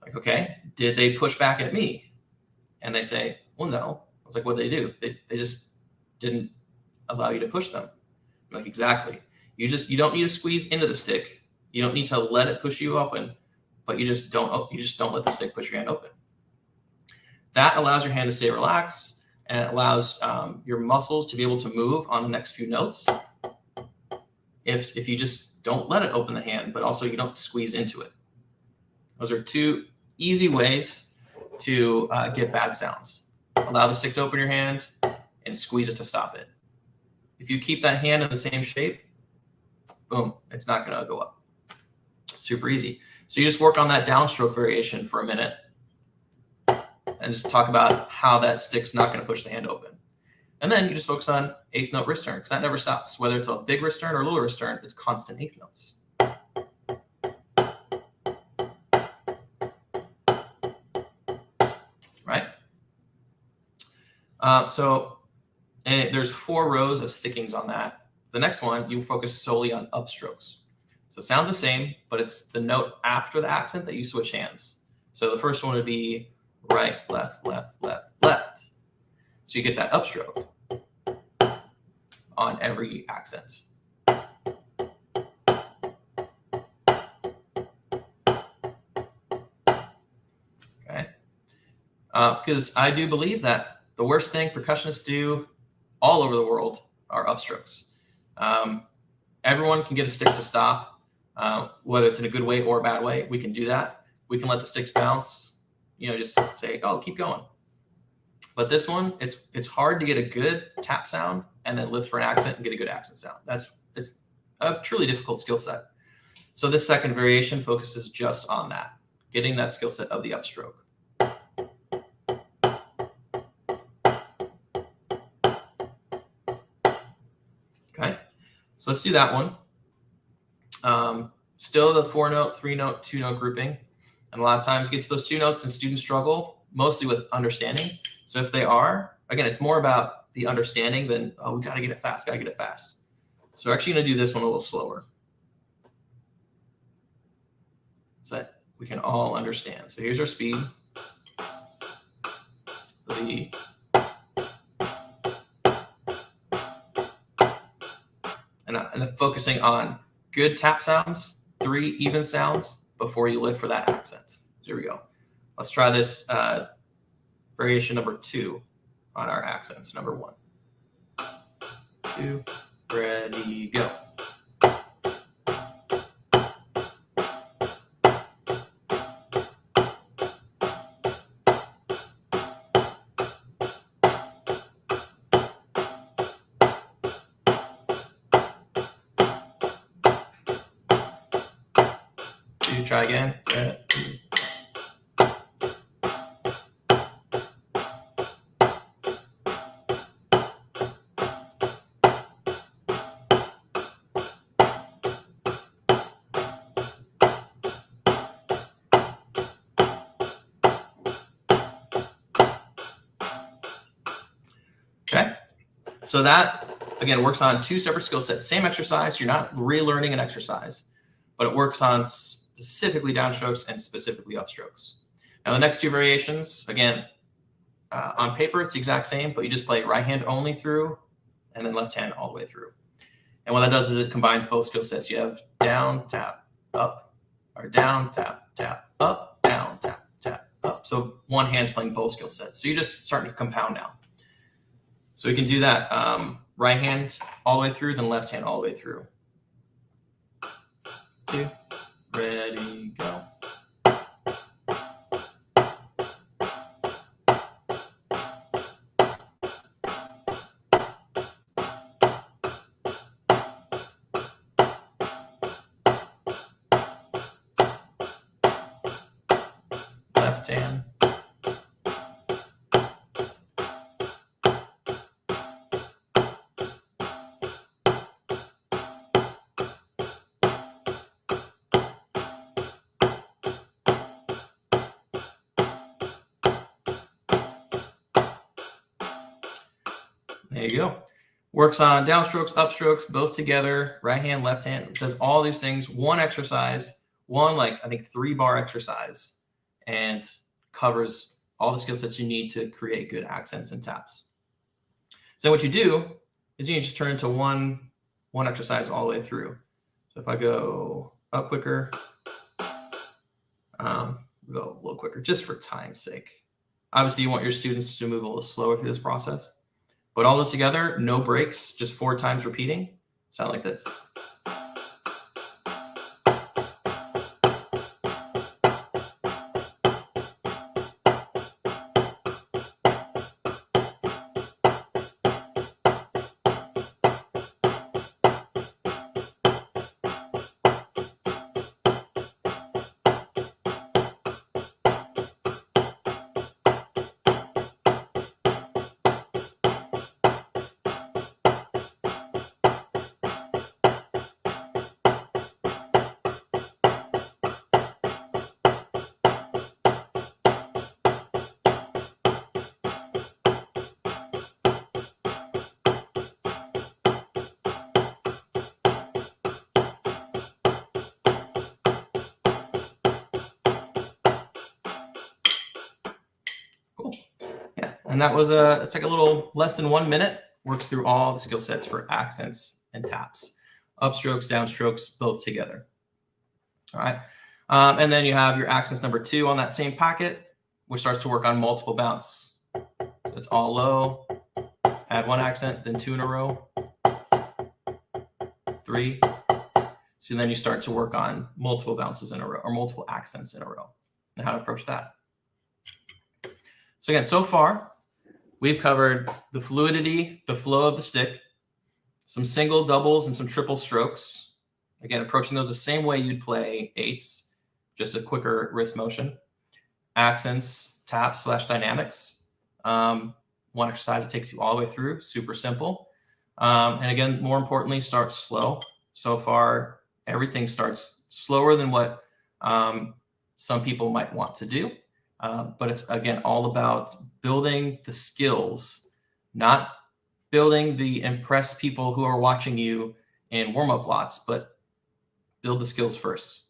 Like, okay. Did they push back at me? And they say, well, no. I was like, what did they do? They just didn't allow you to push them. I'm like, exactly. You don't need to squeeze into the stick. You don't need to let it push you open, but you just don't let the stick push your hand open. That allows your hand to stay relaxed, and it allows your muscles to be able to move on the next few notes. If you just don't let it open the hand, but also you don't squeeze into it. Those are two easy ways to get bad sounds. Allow the stick to open your hand and squeeze it to stop it. If you keep that hand in the same shape, boom, it's not going to go up. Super easy. So you just work on that downstroke variation for a minute and just talk about how that stick's not going to push the hand open. And then you just focus on eighth note wrist turn, because that never stops. Whether it's a big wrist turn or a little wrist turn, it's constant eighth notes. Right? There's 4 rows of stickings on that. The next one, you focus solely on upstrokes. So it sounds the same, but it's the note after the accent that you switch hands. So the first one would be right, left, left, left, left. So you get that upstroke on every accent. Okay. Because I do believe that the worst thing percussionists do all over the world are upstrokes. Everyone can get a stick to stop, whether it's in a good way or a bad way. We can do that. We can let the sticks bounce, just say, oh, keep going. But this one, it's hard to get a good tap sound and then lift for an accent and get a good accent sound. It's a truly difficult skill set. So this second variation focuses just on that, getting that skill set of the upstroke. Okay, so let's do that one. Still the 4-note, 3-note, 2-note grouping. And a lot of times get to those 2 notes and students struggle, mostly with understanding. So if they are, again, it's more about the understanding, then, oh, we got to get it fast, So we're actually going to do this one a little slower so that we can all understand. So here's our speed. And then focusing on good tap sounds, 3 even sounds before you lift for that accent. So here we go. Let's try this variation number 2 on our accents. Number 1, 2, ready, go. Try again. Okay. So that, again, works on 2 separate skill sets. Same exercise. You're not relearning an exercise, but it works on specifically downstrokes and specifically upstrokes. Now the next 2 variations, again, on paper it's the exact same, but you just play right hand only through and then left hand all the way through. And what that does is it combines both skill sets. You have down, tap, up, or down, tap, tap, up, down, tap, tap, up. So one hand's playing both skill sets. So you're just starting to compound now. So we can do that right hand all the way through, then left hand all the way through. 2, ready, go. Left hand. There you go. Works on downstrokes, upstrokes, both together, right hand, left hand. It does all these things, one exercise, one, like, I think 3-bar exercise, and covers all the skill sets you need to create good accents and taps. So what you do is you just turn into one exercise all the way through. So if I go up quicker, go a little quicker, just for time's sake. Obviously, you want your students to move a little slower through this process. But all this together, no breaks, just 4 times repeating, sound like this. And that was it's like a little less than 1 minute, works through all the skill sets for accents and taps, upstrokes, downstrokes, both together. All right. And then you have your accents number 2 on that same packet, which starts to work on multiple bounce. So it's all low, add 1 accent, then 2 in a row, 3. So then you start to work on multiple bounces in a row or multiple accents in a row, and how to approach that. So again, so far, we've covered the fluidity, the flow of the stick, some single, doubles, and some triple strokes. Again, approaching those the same way you'd play 8s, just a quicker wrist motion. Accents, taps, / dynamics. One exercise that takes you all the way through, super simple. And again, more importantly, start slow. So far, everything starts slower than what some people might want to do. But it's, again, all about building the skills, not building the impress people who are watching you in warm-up lots, but build the skills first.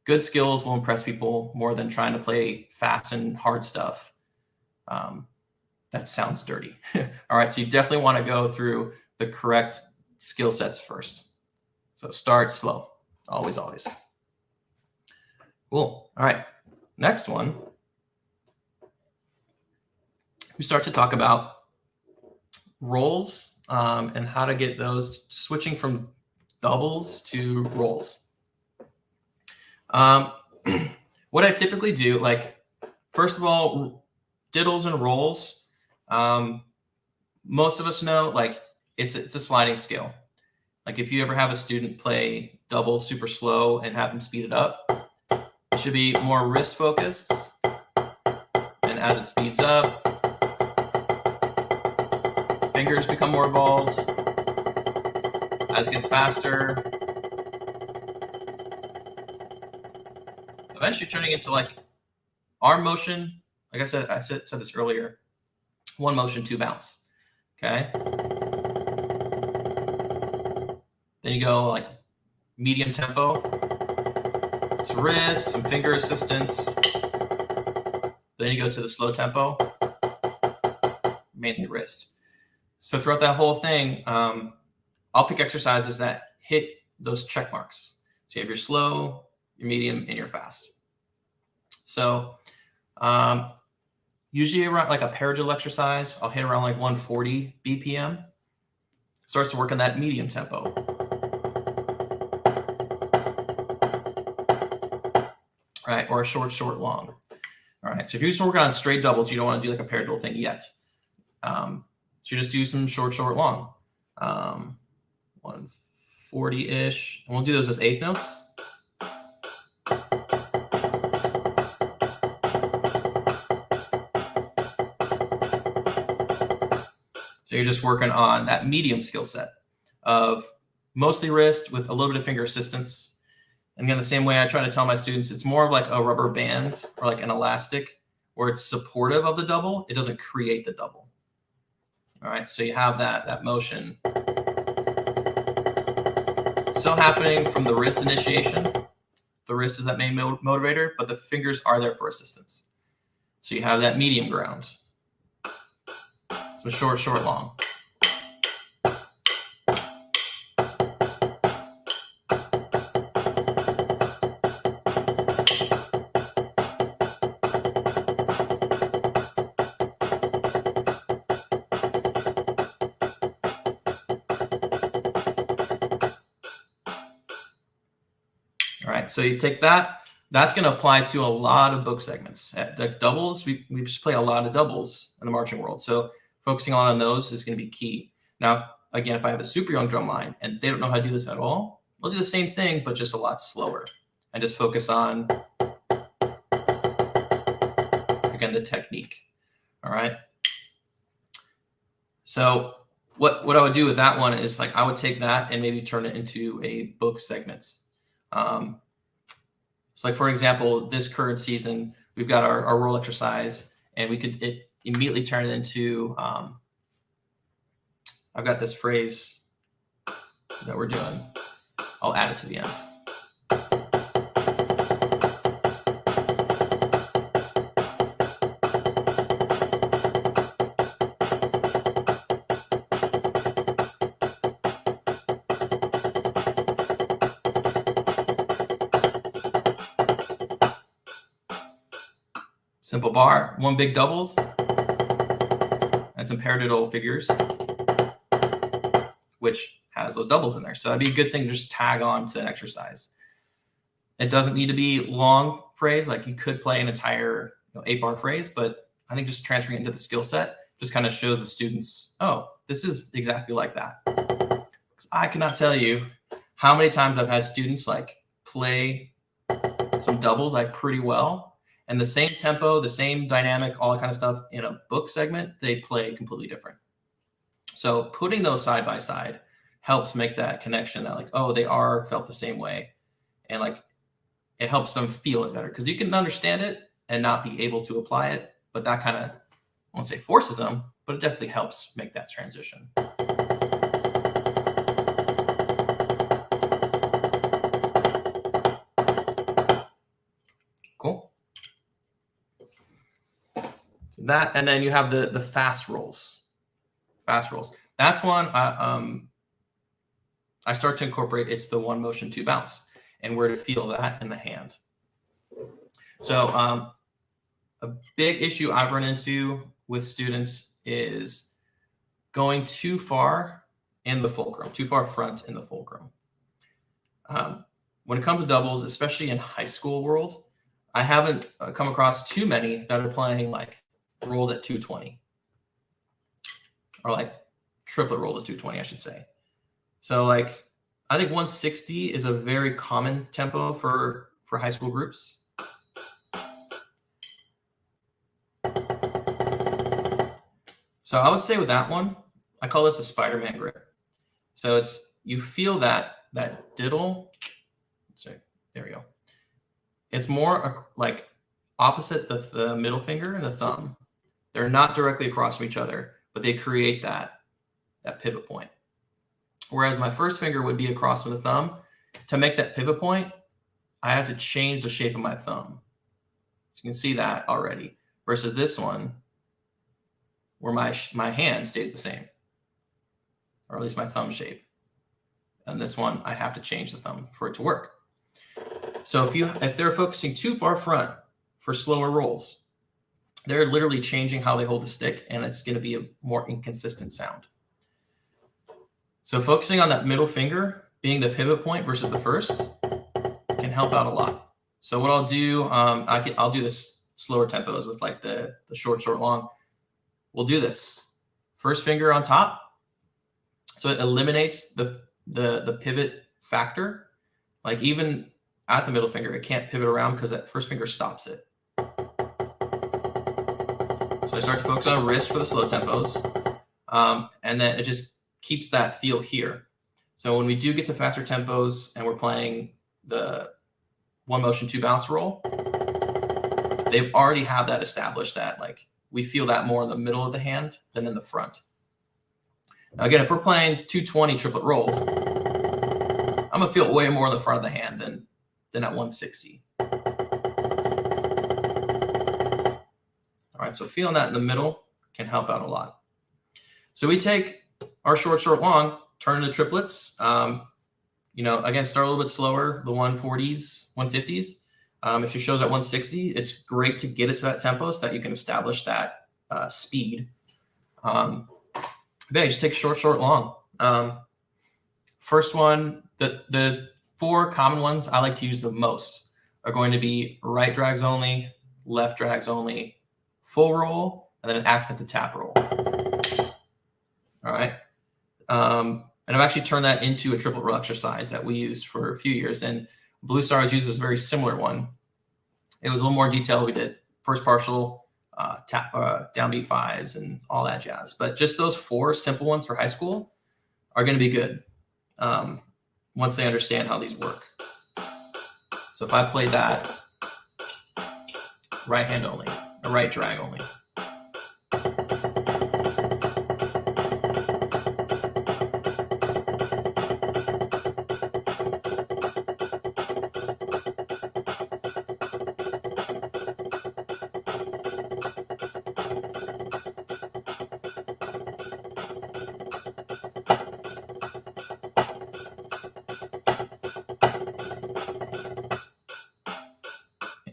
Good skills will impress people more than trying to play fast and hard stuff. That sounds dirty. All right, so you definitely want to go through the correct skill sets first. So start slow, always, always. Cool. All right, next one. We start to talk about rolls and how to get those, switching from doubles to rolls. What I typically do, like, first of all, diddles and rolls. Most of us know, like, it's a sliding scale. Like, if you ever have a student play doubles super slow and have them speed it up, it should be more wrist focused. And as it speeds up, fingers become more involved. As it gets faster, eventually turning into like arm motion. Like I said this earlier. One motion, two bounce. Okay. Then you go like medium tempo. Some wrist, some finger assistance. Then you go to the slow tempo, mainly wrist. So throughout that whole thing, I'll pick exercises that hit those check marks. So you have your slow, your medium, and your fast. So usually around like a paradiddle exercise, I'll hit around like 140 BPM. Starts to work on that medium tempo. All right, or a short, long. All right, so if you're just working on straight doubles, you don't want to do like a paradiddle thing yet. So you just do some short, long. 140-ish. And we'll do those as eighth notes. So you're just working on that medium skill set of mostly wrist with a little bit of finger assistance. And again, the same way I try to tell my students, it's more of like a rubber band or like an elastic where it's supportive of the double. It doesn't create the double. All right, so you have that motion still happening from the wrist initiation. The wrist is that main motivator, but the fingers are there for assistance. So you have that medium ground. Some short, long. All right, so you take that. That's going to apply to a lot of book segments. At the doubles, we just play a lot of doubles in the marching world. So focusing on those is going to be key. Now, again, if I have a super young drum line and they don't know how to do this at all, we'll do the same thing, but just a lot slower. And just focus on, again, the technique. All right. So what I would do with that one is like I would take that and maybe turn it into a book segment. So like, for example, this current season, we've got our roll exercise, and we could immediately turn it into, I've got this phrase that we're doing. I'll add it to the end. Simple bar, one big doubles, and some paradiddle figures, which has those doubles in there. So that'd be a good thing to just tag on to an exercise. It doesn't need to be long phrase. Like you could play an entire 8-bar phrase, but I think just transferring it into the skill set just kind of shows the students, oh, this is exactly like that. I cannot tell you how many times I've had students like play some doubles like pretty well, and the same tempo, the same dynamic, all that kind of stuff in a book segment, they play completely different. So putting those side by side helps make that connection that like, oh, they are felt the same way. And like, it helps them feel it better because you can understand it and not be able to apply it. But that kind of won't say forces them, but it definitely helps make that transition. Cool. So that, and then you have the fast rolls. Fast rolls. That's one I start to incorporate. It's the one motion, two bounce, and where to feel that in the hand. So a big issue I've run into with students is going too far in the fulcrum, too far front in the fulcrum. When it comes to doubles, especially in high school world, I haven't come across too many that are playing like rolls at 220, or like triplet rolls at 220, I should say. So like, I think 160 is a very common tempo for high school groups. So I would say with that one, I call this a Spiderman grip. So it's, you feel that diddle. So there we go. It's more like opposite the middle finger and the thumb. They're not directly across from each other, but they create that pivot point. Whereas my first finger would be across from the thumb. To make that pivot point, I have to change the shape of my thumb. So you can see that already. Versus this one, where my hand stays the same, or at least my thumb shape. And this one, I have to change the thumb for it to work. So if they're focusing too far front for slower rolls, they're literally changing how they hold the stick, and it's going to be a more inconsistent sound. So focusing on that middle finger being the pivot point versus the first can help out a lot. So what I'll do, I'll do this slower tempos with like the short, long. We'll do this. First finger on top. So it eliminates the pivot factor. Like even at the middle finger, it can't pivot around because that first finger stops it. So I start to focus on wrist for the slow tempos. And then it just keeps that feel here. So when we do get to faster tempos and we're playing the one motion, two bounce roll, they already have that established, that like we feel that more in the middle of the hand than in the front. Now again, if we're playing 220 triplet rolls, I'm gonna feel way more in the front of the hand than at 160. All right, so feeling that in the middle can help out a lot. So we take our short, long, turn into triplets. Again, start a little bit slower, the 140s, 150s. If she shows at 160, it's great to get it to that tempo so that you can establish that speed. Yeah, just take short, long. First one, the four common ones I like to use the most are going to be right drags only, left drags only, full roll, and then an accented tap roll. All right. And I've actually turned that into a triplet roll exercise that we used for a few years. And Blue Stars uses a very similar one. It was a little more detailed. We did first partial, downbeat fives, and all that jazz. But just those four simple ones for high school are going to be good once they understand how these work. So if I play that right hand only, a right drag only.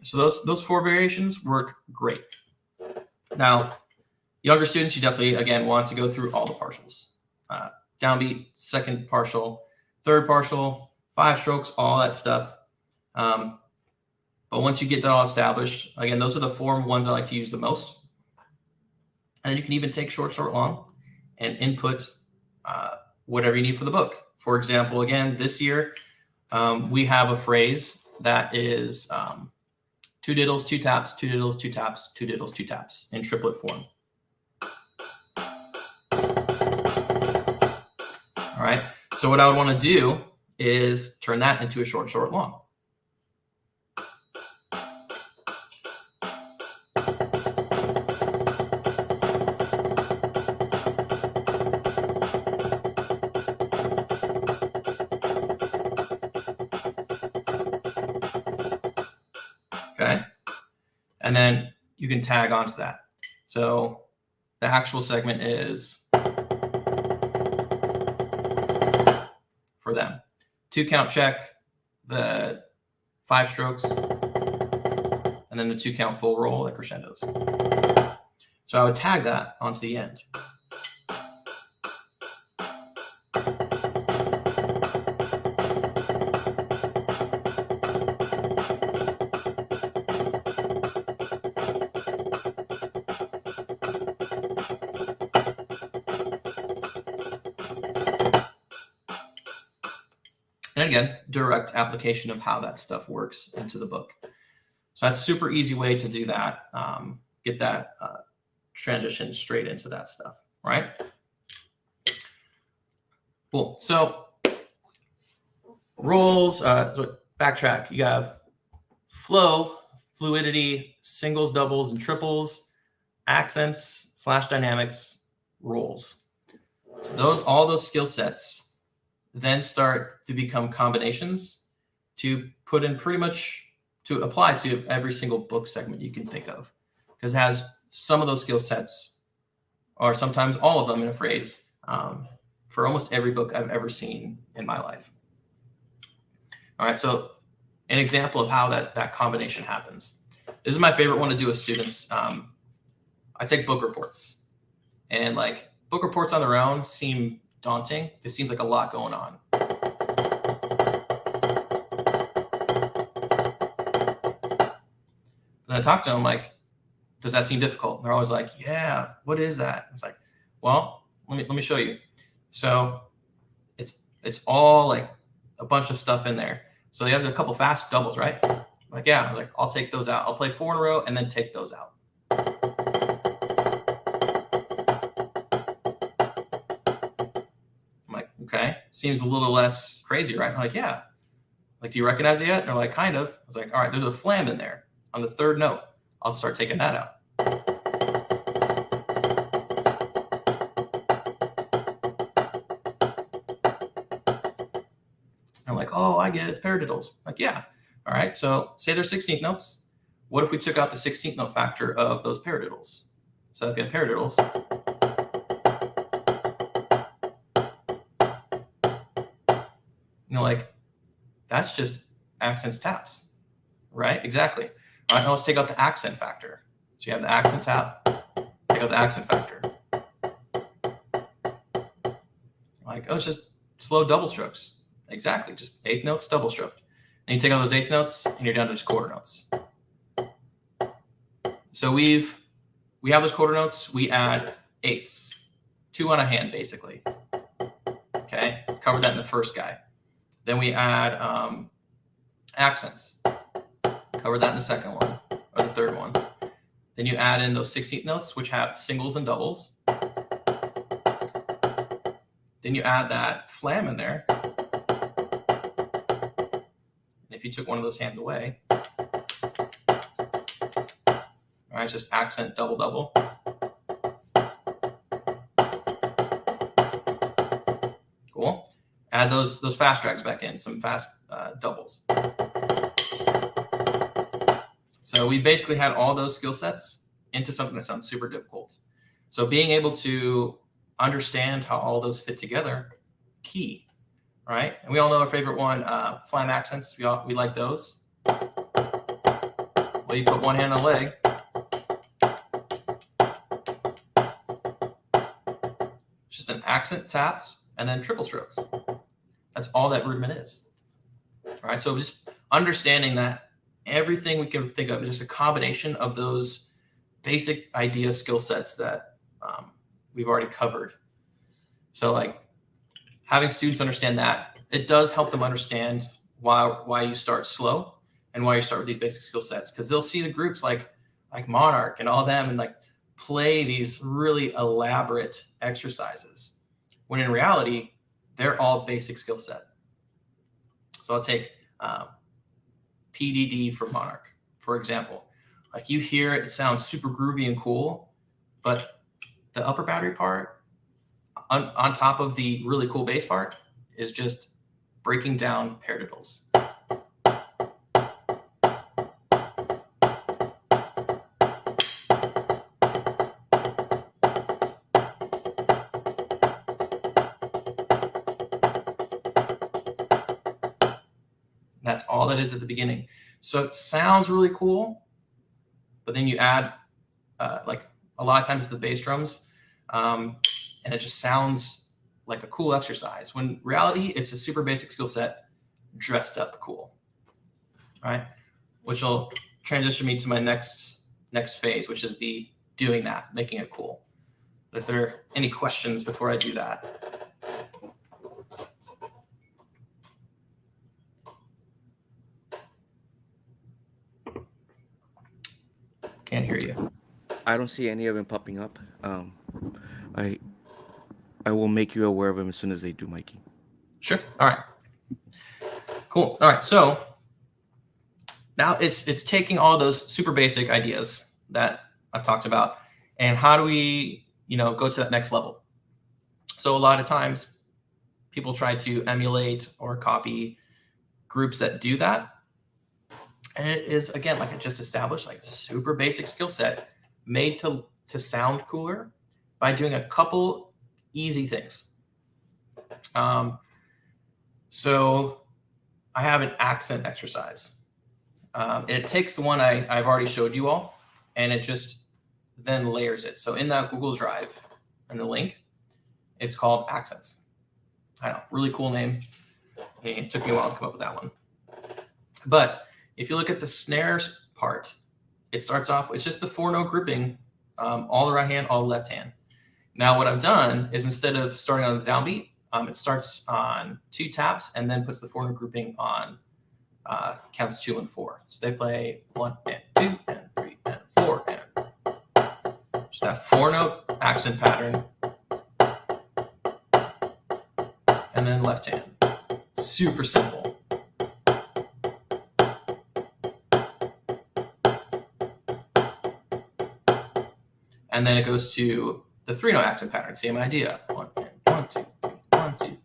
So those four variations work great. Now, younger students, you definitely, again, want to go through all the partials. Downbeat, second partial, third partial, 5 strokes, all that stuff. But once you get that all established, again, those are the 4 ones I like to use the most. And then you can even take short, long, and input whatever you need for the book. For example, again, this year, we have a phrase that is 2 diddles, 2 taps, 2 diddles, 2 taps, 2 diddles, 2 taps in triplet form. All right. So what I would want to do is turn that into a short, long. and then you can tag onto that. So the actual segment is for them. 2 count check, the 5 strokes, and then the 2 count full roll that crescendos. So I would tag that onto the end. And again, direct application of how that stuff works into the book. So that's a super easy way to do that. Get that transition straight into that stuff, right? Cool. So rolls, backtrack. You have flow, fluidity, singles, doubles, and triples, accents, / dynamics, rolls. So all those skill sets then start to become combinations to put in pretty much to apply to every single book segment you can think of, because it has some of those skill sets, or sometimes all of them in a phrase, for almost every book I've ever seen in my life. All right, so an example of how that combination happens. This is my favorite one to do with students. I take book reports, and like book reports on their own seem daunting. This seems like a lot going on. And I talk to them like, does that seem difficult? And they're always like, yeah, what is that? It's like, well, let me show you. So it's all like a bunch of stuff in there. So they have a couple fast doubles, right? Like, yeah, I was like, I'll take those out. I'll play 4 in a row and then take those out. I'm like, okay, seems a little less crazy, right? I'm like, yeah. Like, do you recognize it yet? And they're like, kind of. I was like, all right, there's a flam in there on the 3rd note. I'll start taking that out. I'm like, oh, I get it. It's paradiddles. Like, yeah. All right. So say they're 16th notes. What if we took out the 16th note factor of those paradiddles? So if you have paradiddles, like, that's just accents taps, right? Exactly. All right, now let's take out the accent factor. So you have the accent tap, take out the accent factor. Like, oh, it's just slow double strokes. Exactly, just 8th notes double stroked. And you take out those 8th notes, and you're down to just quarter notes. So we have those quarter notes. We add 8s, 2 on a hand, basically. Okay, covered that in the first guy. Then we add accents. Cover that in the second one, or the third one. Then you add in those 16th notes, which have singles and doubles. Then you add that flam in there. And if you took one of those hands away, all right, it's just accent double double. Cool. Add those fast tracks back in, some fast doubles. So we basically had all those skill sets into something that sounds super difficult. So being able to understand how all those fit together, key, right? And we all know our favorite one, flam accents. We like those. Well, you put one hand on a leg. Just an accent taps and then triple strokes. That's all that rudiment is. All right, so just understanding that everything we can think of is just a combination of those basic idea skill sets that we've already covered. So like having students understand that, it does help them understand why you start slow and why you start with these basic skill sets, because they'll see the groups like Monarch and all them and like play these really elaborate exercises when in reality they're all basic skill set. So I'll take PDD for Monarch, for example. Like you hear it sounds super groovy and cool, but the upper battery part on top of the really cool bass part is just breaking down paradiddles. That's all that is at the beginning. So it sounds really cool, but then you add, like a lot of times it's the bass drums, and it just sounds like a cool exercise. When in reality, it's a super basic skill set dressed up cool. All right, which will transition me to my next phase, which is the doing that, making it cool. But if there are any questions before I do that. Can't hear you. I don't see any of them popping up. I will make you aware of them as soon as they do, Mikey. Sure. All right. Cool. All right. So now it's taking all those super basic ideas that I've talked about, and how do we, go to that next level? So a lot of times people try to emulate or copy groups that do that. And it is, again, like I just established, like a super basic skill set made to sound cooler by doing a couple easy things. So I have an accent exercise. It takes the one I've already showed you all, and it just then layers it. So in that Google Drive and the link, it's called Accents. I know, really cool name. It took me a while to come up with that one. But if you look at the snares part, it starts off, it's just the 4-note grouping, all the right hand, all the left hand. Now what I've done is, instead of starting on the downbeat, it starts on 2 taps and then puts the 4-note grouping on counts 2 and 4. So they play 1 and 2 and 3 and 4 and just that 4-note accent pattern. And then left hand. Super simple. And then it goes to the 3-note accent pattern. Same idea. 1 and 1, 2, 3, 1, 2, 3.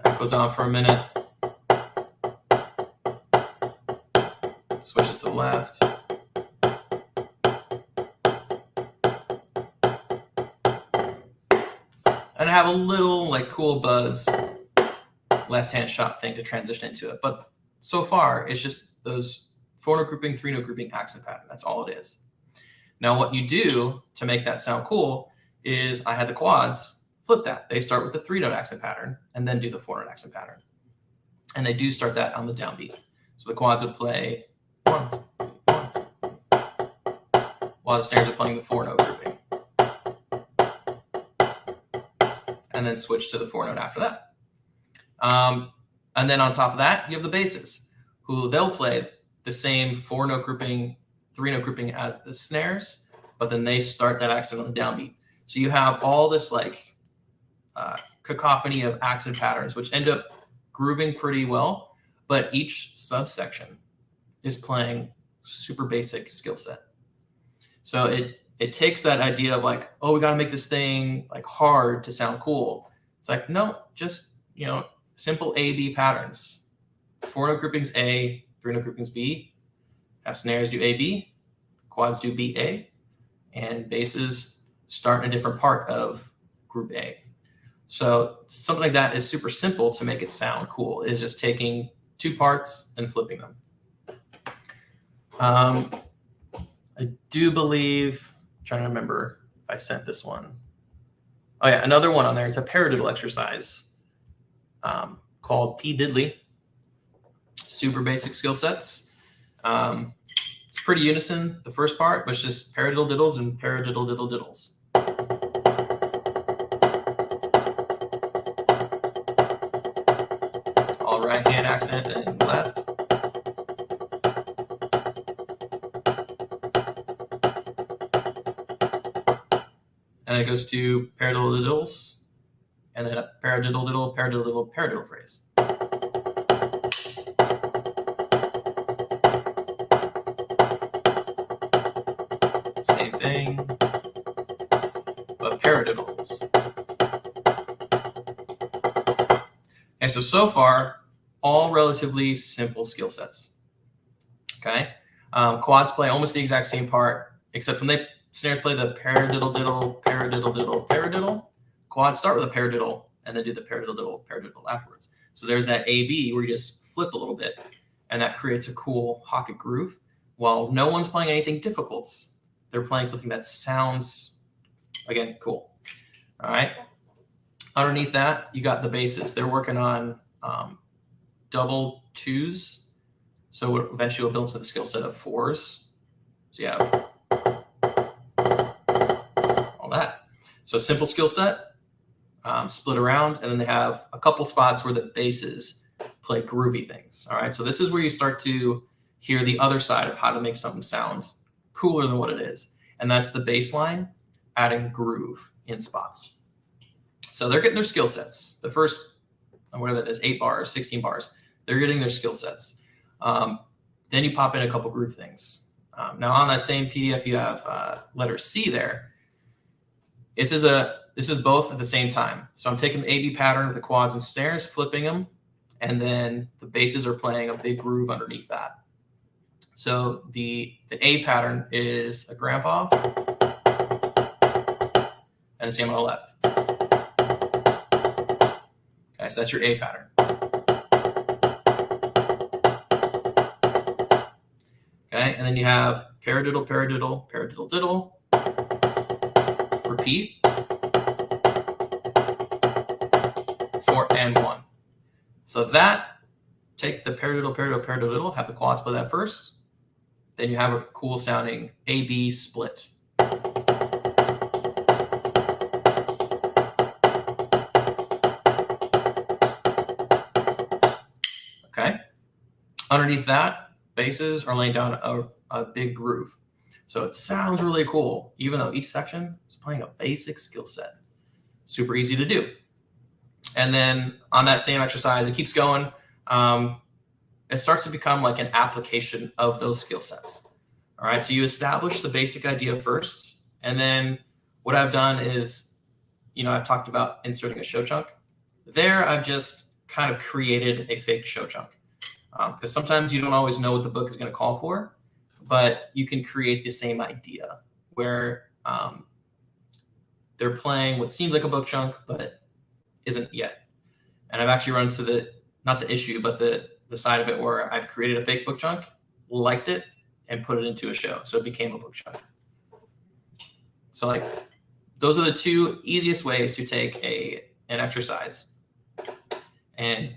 That goes on for a minute. Switches to the left. And I have a little cool buzz left-hand shot thing to transition into it. But so far, it's just those 4-note grouping, 3-note grouping accent pattern. That's all it is. Now, what you do to make that sound cool is, I had the quads flip that. They start with the 3-note accent pattern and then do the 4-note accent pattern. And they do start that on the downbeat. So the quads would play 1, 2, 3, 1, 2, 3, while the snares are playing the 4-note grouping. And then switch to the 4-note after that. And then on top of that, you have the basses, who they'll play the same 4-note grouping, 3-note grouping as the snares, but then they start that accent on the downbeat. So you have all this cacophony of accent patterns, which end up grooving pretty well, but each subsection is playing super basic skill set. So it takes that idea of oh, we got to make this thing hard to sound cool. It's no, just, simple A-B patterns. 4-note groupings A, 3-note groupings B. Have snares do A-B, quads do B-A, and basses start in a different part of group A. So something like that is super simple to make it sound cool. It's just taking 2 parts and flipping them. I do believe, I'm trying to remember if I sent this one. Oh yeah, another one on there is a paradiddle exercise called P Diddly. Super basic skill sets. It's pretty unison, the first part, but it's just paradiddle diddles and paradiddle diddle diddles. All right hand accent and left. And then it goes to paradiddle diddles, and then a paradiddle diddle, paradiddle diddle, paradiddle phrase. Same thing, but paradiddles. And so far, all relatively simple skill sets. Okay, quads play almost the exact same part, except when snares play the paradiddle diddle, paradiddle diddle, paradiddle. Quads start with a paradiddle and then do the paradiddle diddle, paradiddle afterwards. So there's that A-B where you just flip a little bit, and that creates a cool pocket groove. While no one's playing anything difficult, they're playing something that sounds, again, cool. All right. Underneath that, you got the basses. They're working on double twos. So eventually we'll build into the skill set of fours. So you have all that. So simple skill set, split around, and then they have a couple spots where the basses play groovy things. All right. So this is where you start to hear the other side of how to make something sound cooler than what it is. And that's the bass line adding groove in spots. So they're getting their skill sets. The first, whatever that is, 8 bars, 16 bars, they're getting their skill sets. Then you pop in a couple groove things. Now on that same PDF, you have letter C there. This is both at the same time. So I'm taking the AB pattern with the quads and snares, flipping them, and then the basses are playing a big groove underneath that. So the A pattern is a grandpa, and the same on the left. Okay, so that's your A pattern. Okay, and then you have paradiddle, paradiddle, paradiddle, diddle. Repeat. 4 and 1. So that, take the paradiddle, paradiddle, paradiddle, diddle, have the quads play that first. Then you have a cool sounding A-B split. Okay. Underneath that, basses are laying down a big groove. So it sounds really cool, even though each section is playing a basic skill set. Super easy to do. And then on that same exercise, it keeps going. It starts to become like an application of those skill sets. All right, so you establish the basic idea first. And then what I've done is, I've talked about inserting a show chunk. There, I've just kind of created a fake show chunk. Because sometimes you don't always know what the book is going to call for, but you can create the same idea where they're playing what seems like a book chunk, but isn't yet. And I've actually run into not the issue, but the side of it where I've created a fake book chunk, liked it, and put it into a show. So it became a book chunk. So like, those are the two easiest ways to take an exercise and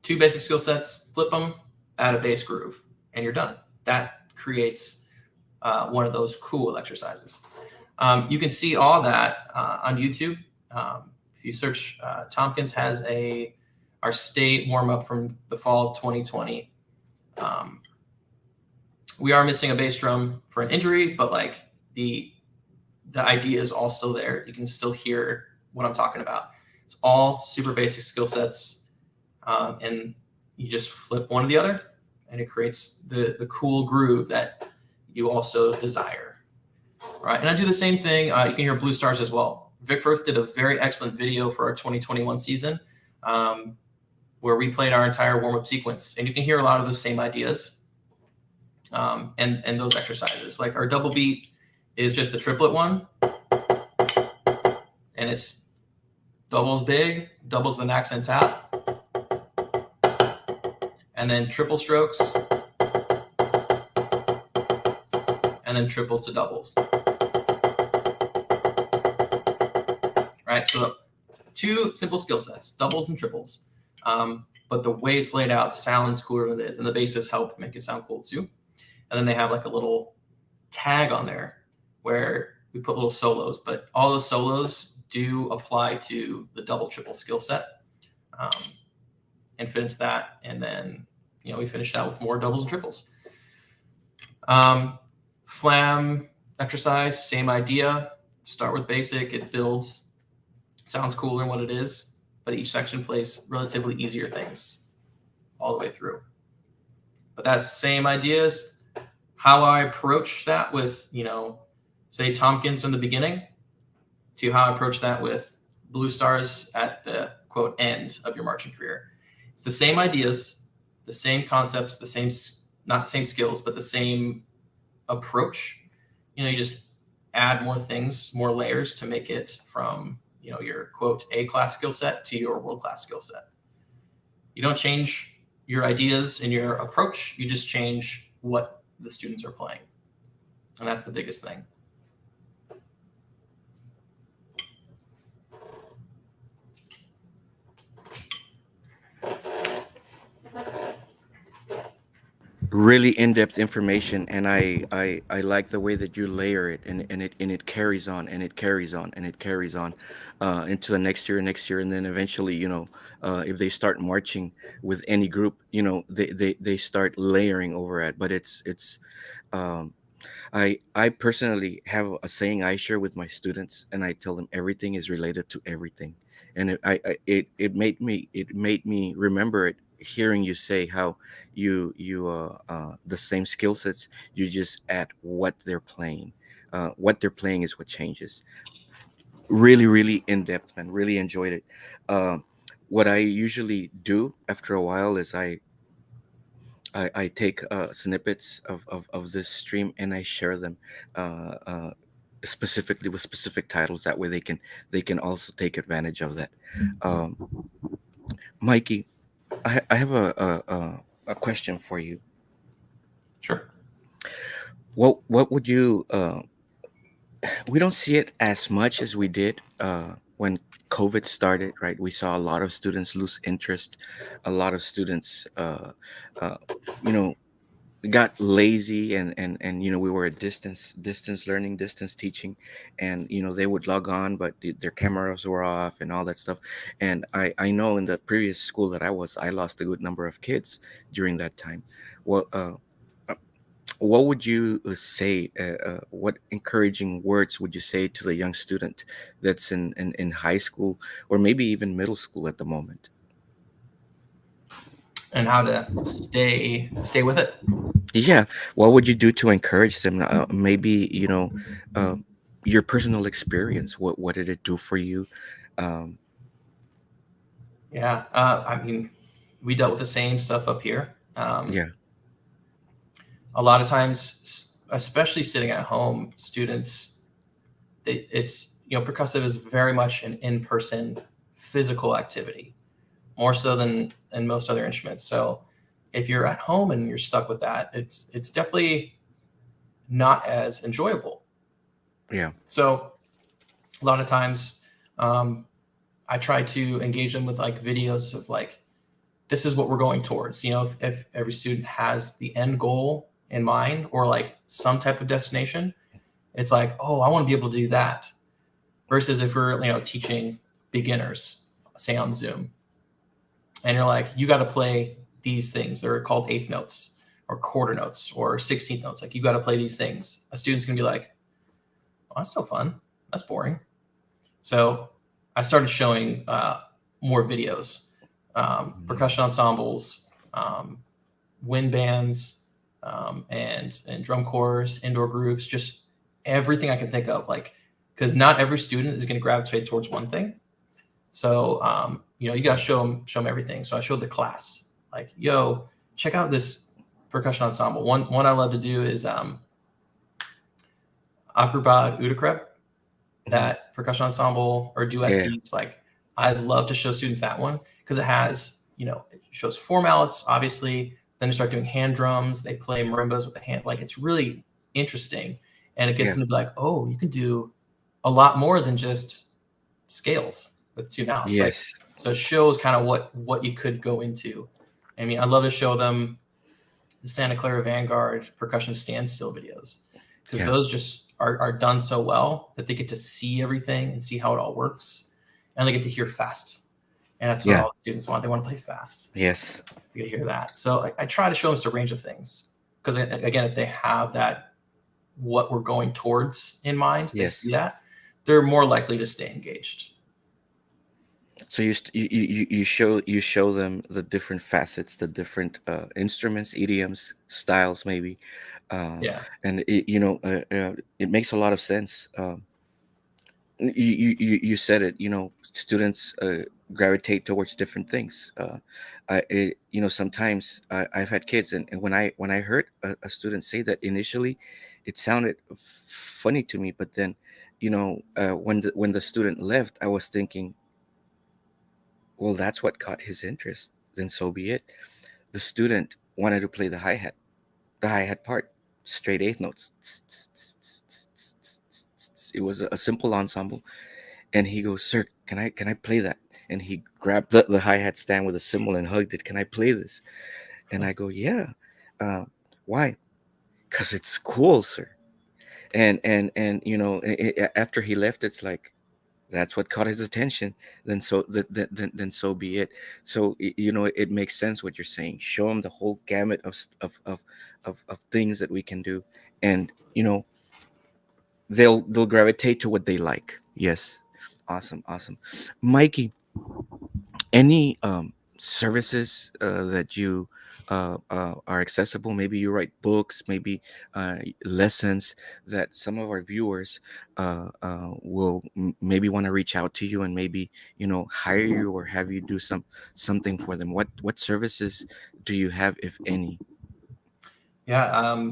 2 basic skill sets, flip them, add a bass groove, and you're done. That creates one of those cool exercises. You can see all that on YouTube. If you search, Tompkins has our state warm-up from the fall of 2020. We are missing a bass drum for an injury, but like the idea is all still there. You can still hear what I'm talking about. It's all super basic skill sets, and you just flip one or the other, and it creates the cool groove that you also desire. All right, and I do the same thing. You can hear Blue Stars as well. Vic Firth did a very excellent video for our 2021 season where we played our entire warm-up sequence, and you can hear a lot of those same ideas and those exercises. Like our double beat is just the triplet one, and it's doubles big, doubles with an accent tap, and then triple strokes, and then triples to doubles. Right, so 2 simple skill sets, doubles and triples. But the way it's laid out sounds cooler than it is, and the basses help make it sound cool too. And then they have like a little tag on there where we put little solos, but all those solos do apply to the double triple skill set, and finish that. And then, we finished out with more doubles and triples. Flam exercise, same idea. Start with basic, it builds, sounds cooler than what it is, but each section plays relatively easier things all the way through. But that's same ideas. How I approach that with, say Tompkins in the beginning, to how I approach that with Blue Stars at the quote end of your marching career. It's the same ideas, the same concepts, not the same skills, but the same approach. You just add more things, more layers to make it from, your quote A-class skill set to your world-class skill set. You don't change your ideas and your approach. You just change what the students are playing, and that's the biggest thing. Really in-depth information, and I like the way that you layer it, and it carries on, and it carries on, and it carries on into the next year, and then eventually, if they start marching with any group, they start layering over it. But it's um I personally have a saying I share with my students, and I tell them everything is related to everything. And it made me remember it, hearing you say how the same skill sets, you just add what they're playing. What they're playing is what changes. Really, really in depth, man. Really enjoyed it. What I usually do after a while is I take snippets of this stream, and I share them, uh, uh, specifically with specific titles. That way they can also take advantage of that. Um, Mikey, I have a question for you. Sure. What would you? We don't see it as much as we did when COVID started, right? We saw a lot of students lose interest, a lot of students, uh, you know, got lazy, and we were at distance learning, distance teaching, and they would log on, but their cameras were off and all that stuff. And I know in the previous school that I lost a good number of kids during that time. Well, uh, what would you say, what encouraging words would you say to the young student that's in high school, or maybe even middle school at the moment? And how to stay with it. Yeah, what would you do to encourage them? Maybe, uh, your personal experience. What did it do for you? Um, Yeah, I mean, we dealt with the same stuff up here. yeah, A lot of times, especially sitting at home, students, it's percussive is very much an in-person physical activity, more so than in most other instruments. So if you're at home and you're stuck with that, it's definitely not as enjoyable. yeah, So a lot of times, um, I try to engage them with like videos of like, this is what we're going towards. If every student has the end goal in mind, or like some type of destination, it's like, oh, I want to be able to do that. Versus if we're teaching beginners, say on Zoom, and you're like, you got to play these things. They're called eighth notes or quarter notes or 16th notes. Like, you got to play these things. A student's gonna be like, well, that's so fun. That's boring. So I started showing more videos, mhm, percussion ensembles, um, wind bands, and drum corps, indoor groups, just everything I can think of. Like, because not every student is going to gravitate towards one thing. So you got to show them everything. So I showed the class, like, yo, check out this percussion ensemble. One I love to do is Akrabad Udakrep, mhm, that percussion ensemble or duet yeah, piece. Like, I love to show students that one because it has, it shows four mallets, obviously. Then they start doing hand drums. They play marimbas with the hand. Like, it's really interesting, and it gets yeah, them to be like, oh, you can do a lot more than just scales with two mallets. Like, yes, so it shows kind of what you could go into. I mean, I love to show them the Santa Clara Vanguard percussion standstill videos, because yeah, those just are done so well that they get to see everything and see how it all works, and they get to hear fast. And that's what yeah, all the students want. They want to play fast. yes, You get to hear that. So I try to show them just a range of things, because again, if they have that, what we're going towards in mind, they see yes. that, they're more likely to stay engaged. So you show them the different facets, the different instruments, idioms, styles, maybe, uh, Yeah. and it makes a lot of sense. You said it. Students gravitate towards different things. Sometimes I've had kids, and when I heard a student say that initially, it sounded funny to me. But then, when the student left, I was thinking, well, that's what caught his interest. Then so be it. The student wanted to play the hi-hat part, straight eighth notes. It was a simple ensemble, and he goes, "Sir, can I play that?" And he grabbed the hi-hat stand with a cymbal and hugged it. "Can I play this?" And I go, "Yeah." uh, why? Because it's cool, sir. And after he left, it's like, that's what caught his attention. Then then so be it. So it makes sense what you're saying. Show him the whole gamut of things that we can do, and they'll gravitate to what they like. Yes. Awesome, awesome. Mikey, any services that you are accessible? Maybe you write books, maybe lessons that some of our viewers will maybe want to reach out to you and maybe hire you or have you do something for them. What services do you have, if any? Yeah,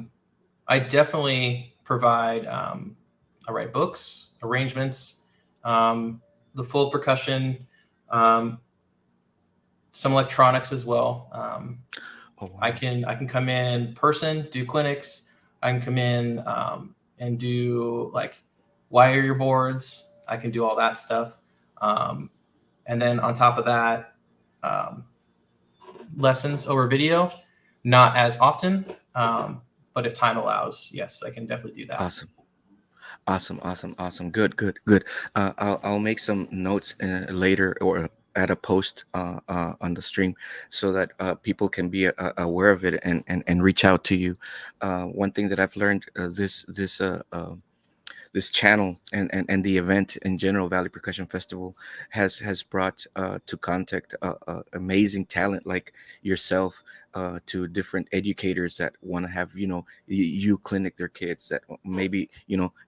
I definitely provide. I write books, arrangements, um, the full percussion, um, some electronics as well. Oh, I wow. can I can come in person, do clinics. I can come in and do like wire your boards. I can do all that stuff. Um, and then on top of that, um, lessons over video, not as often, but if time allows, yes, I can definitely do that. Awesome. Awesome, awesome, awesome. Good, good, good. I'll make some notes later or at a post on the stream so that people can be aware of it and reach out to you. One thing that I've learned this channel and the event in general, Valley Percussion Festival, has brought to contact amazing talent like yourself, to different educators that want to have you clinic their kids, that maybe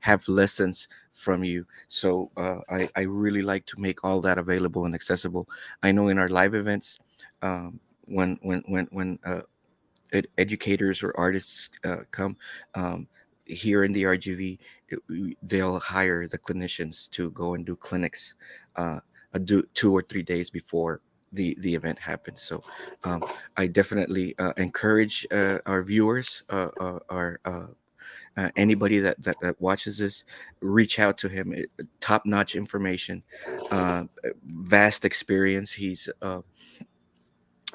have lessons from you. So I really like to make all that available and accessible. I know in our live events, when educators or artists come here in the RGV, they'll hire the clinicians to go and do clinics, do 2 or 3 days before the event happens. So um, I definitely encourage our viewers, anybody that watches this, reach out to him. Top notch information, uh, vast experience. He's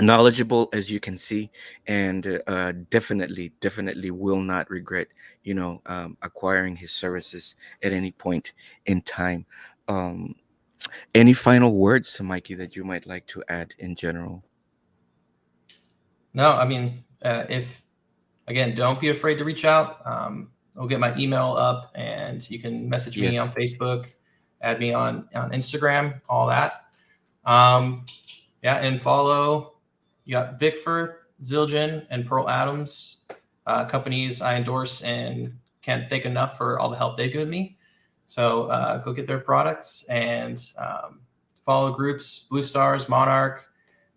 knowledgeable, as you can see, and definitely will not regret acquiring his services at any point in time. um any final words, Mikey, that you might like to add in general? No, I mean, if again, don't be afraid to reach out. I'll get my email up, and you can message me on Yes. Facebook, add me on Instagram, all that. Um, yeah, and follow. You got Vic Firth, Zildjian, and Pearl Adams, companies I endorse and can't thank enough for all the help they've given me. So go get their products and follow groups, Blue Stars, Monarch.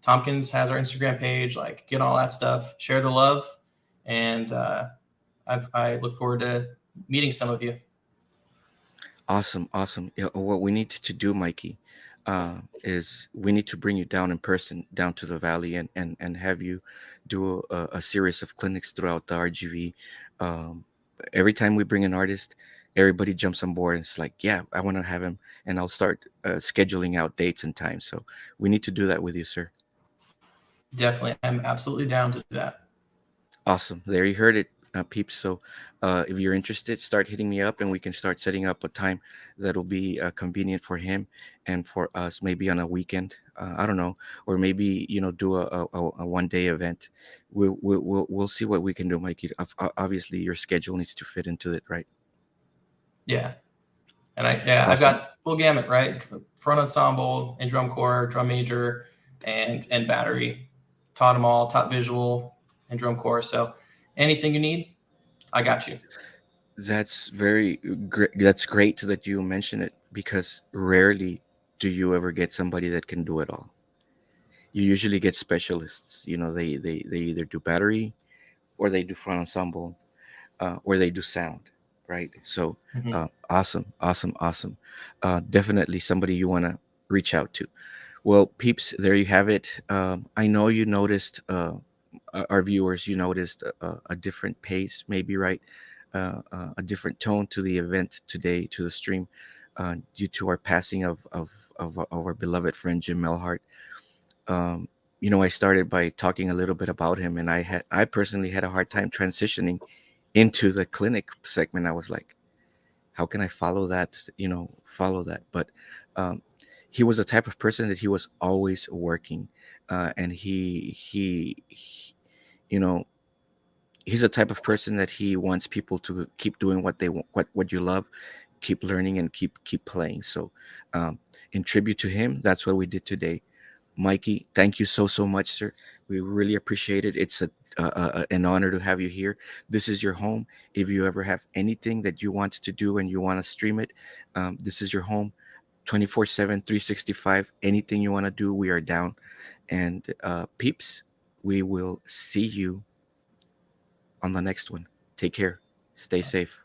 Tompkins has our Instagram page. Like, get all that stuff, share the love, and I look forward to meeting some of you. Awesome, awesome. Yeah, what we need to do, Mikey, is we need to bring you down in person, down to the valley, and have you do a series of clinics throughout the RGV. Um, every time we bring an artist, everybody jumps on board and it's like, yeah, I want to have him, and I'll start scheduling out dates and times. So we need to do that with you, sir. Definitely, I'm absolutely down to do that. Awesome. There you heard it, peeps. So, if you're interested, start hitting me up and we can start setting up a time that'll be convenient for him and for us, maybe on a weekend. I don't know, or maybe do a 1 day event. We'll see what we can do, Mikey. Obviously, your schedule needs to fit into it, right? Yeah, and I've Awesome. got full gamut, right? Front ensemble and drum corps, drum major, and battery. Taught them all, taught visual and drum corps. So anything you need, I got you. That's very great. That's great that you mention it, because rarely do you ever get somebody that can do it all. You usually get specialists. They either do battery, or they do front ensemble, or they do sound, right? So Mm-hmm. awesome, awesome, awesome. Definitely somebody you want to reach out to. Well, peeps, there you have it. I know you noticed our viewers, you noticed a different pace, maybe, right? A different tone to the event today, to the stream, due to our passing of our beloved friend Jim Melhart. Um, I started by talking a little bit about him, and I personally had a hard time transitioning into the clinic segment. I was like, how can I follow that? Follow that. But um, he was the type of person that he was always working, and he you know he's the type of person that he wants people to keep doing what they want, what you love, keep learning and keep playing. So in tribute to him, that's what we did today. Mikey, thank you so much, sir. We really appreciate it. It's an honor to have you here. This is your home. If you ever have anything that you want to do and you want to stream it, this is your home. 24/7, 365. Anything you want to do, we are down. And peeps, we will see you on the next one. Take care. Stay safe.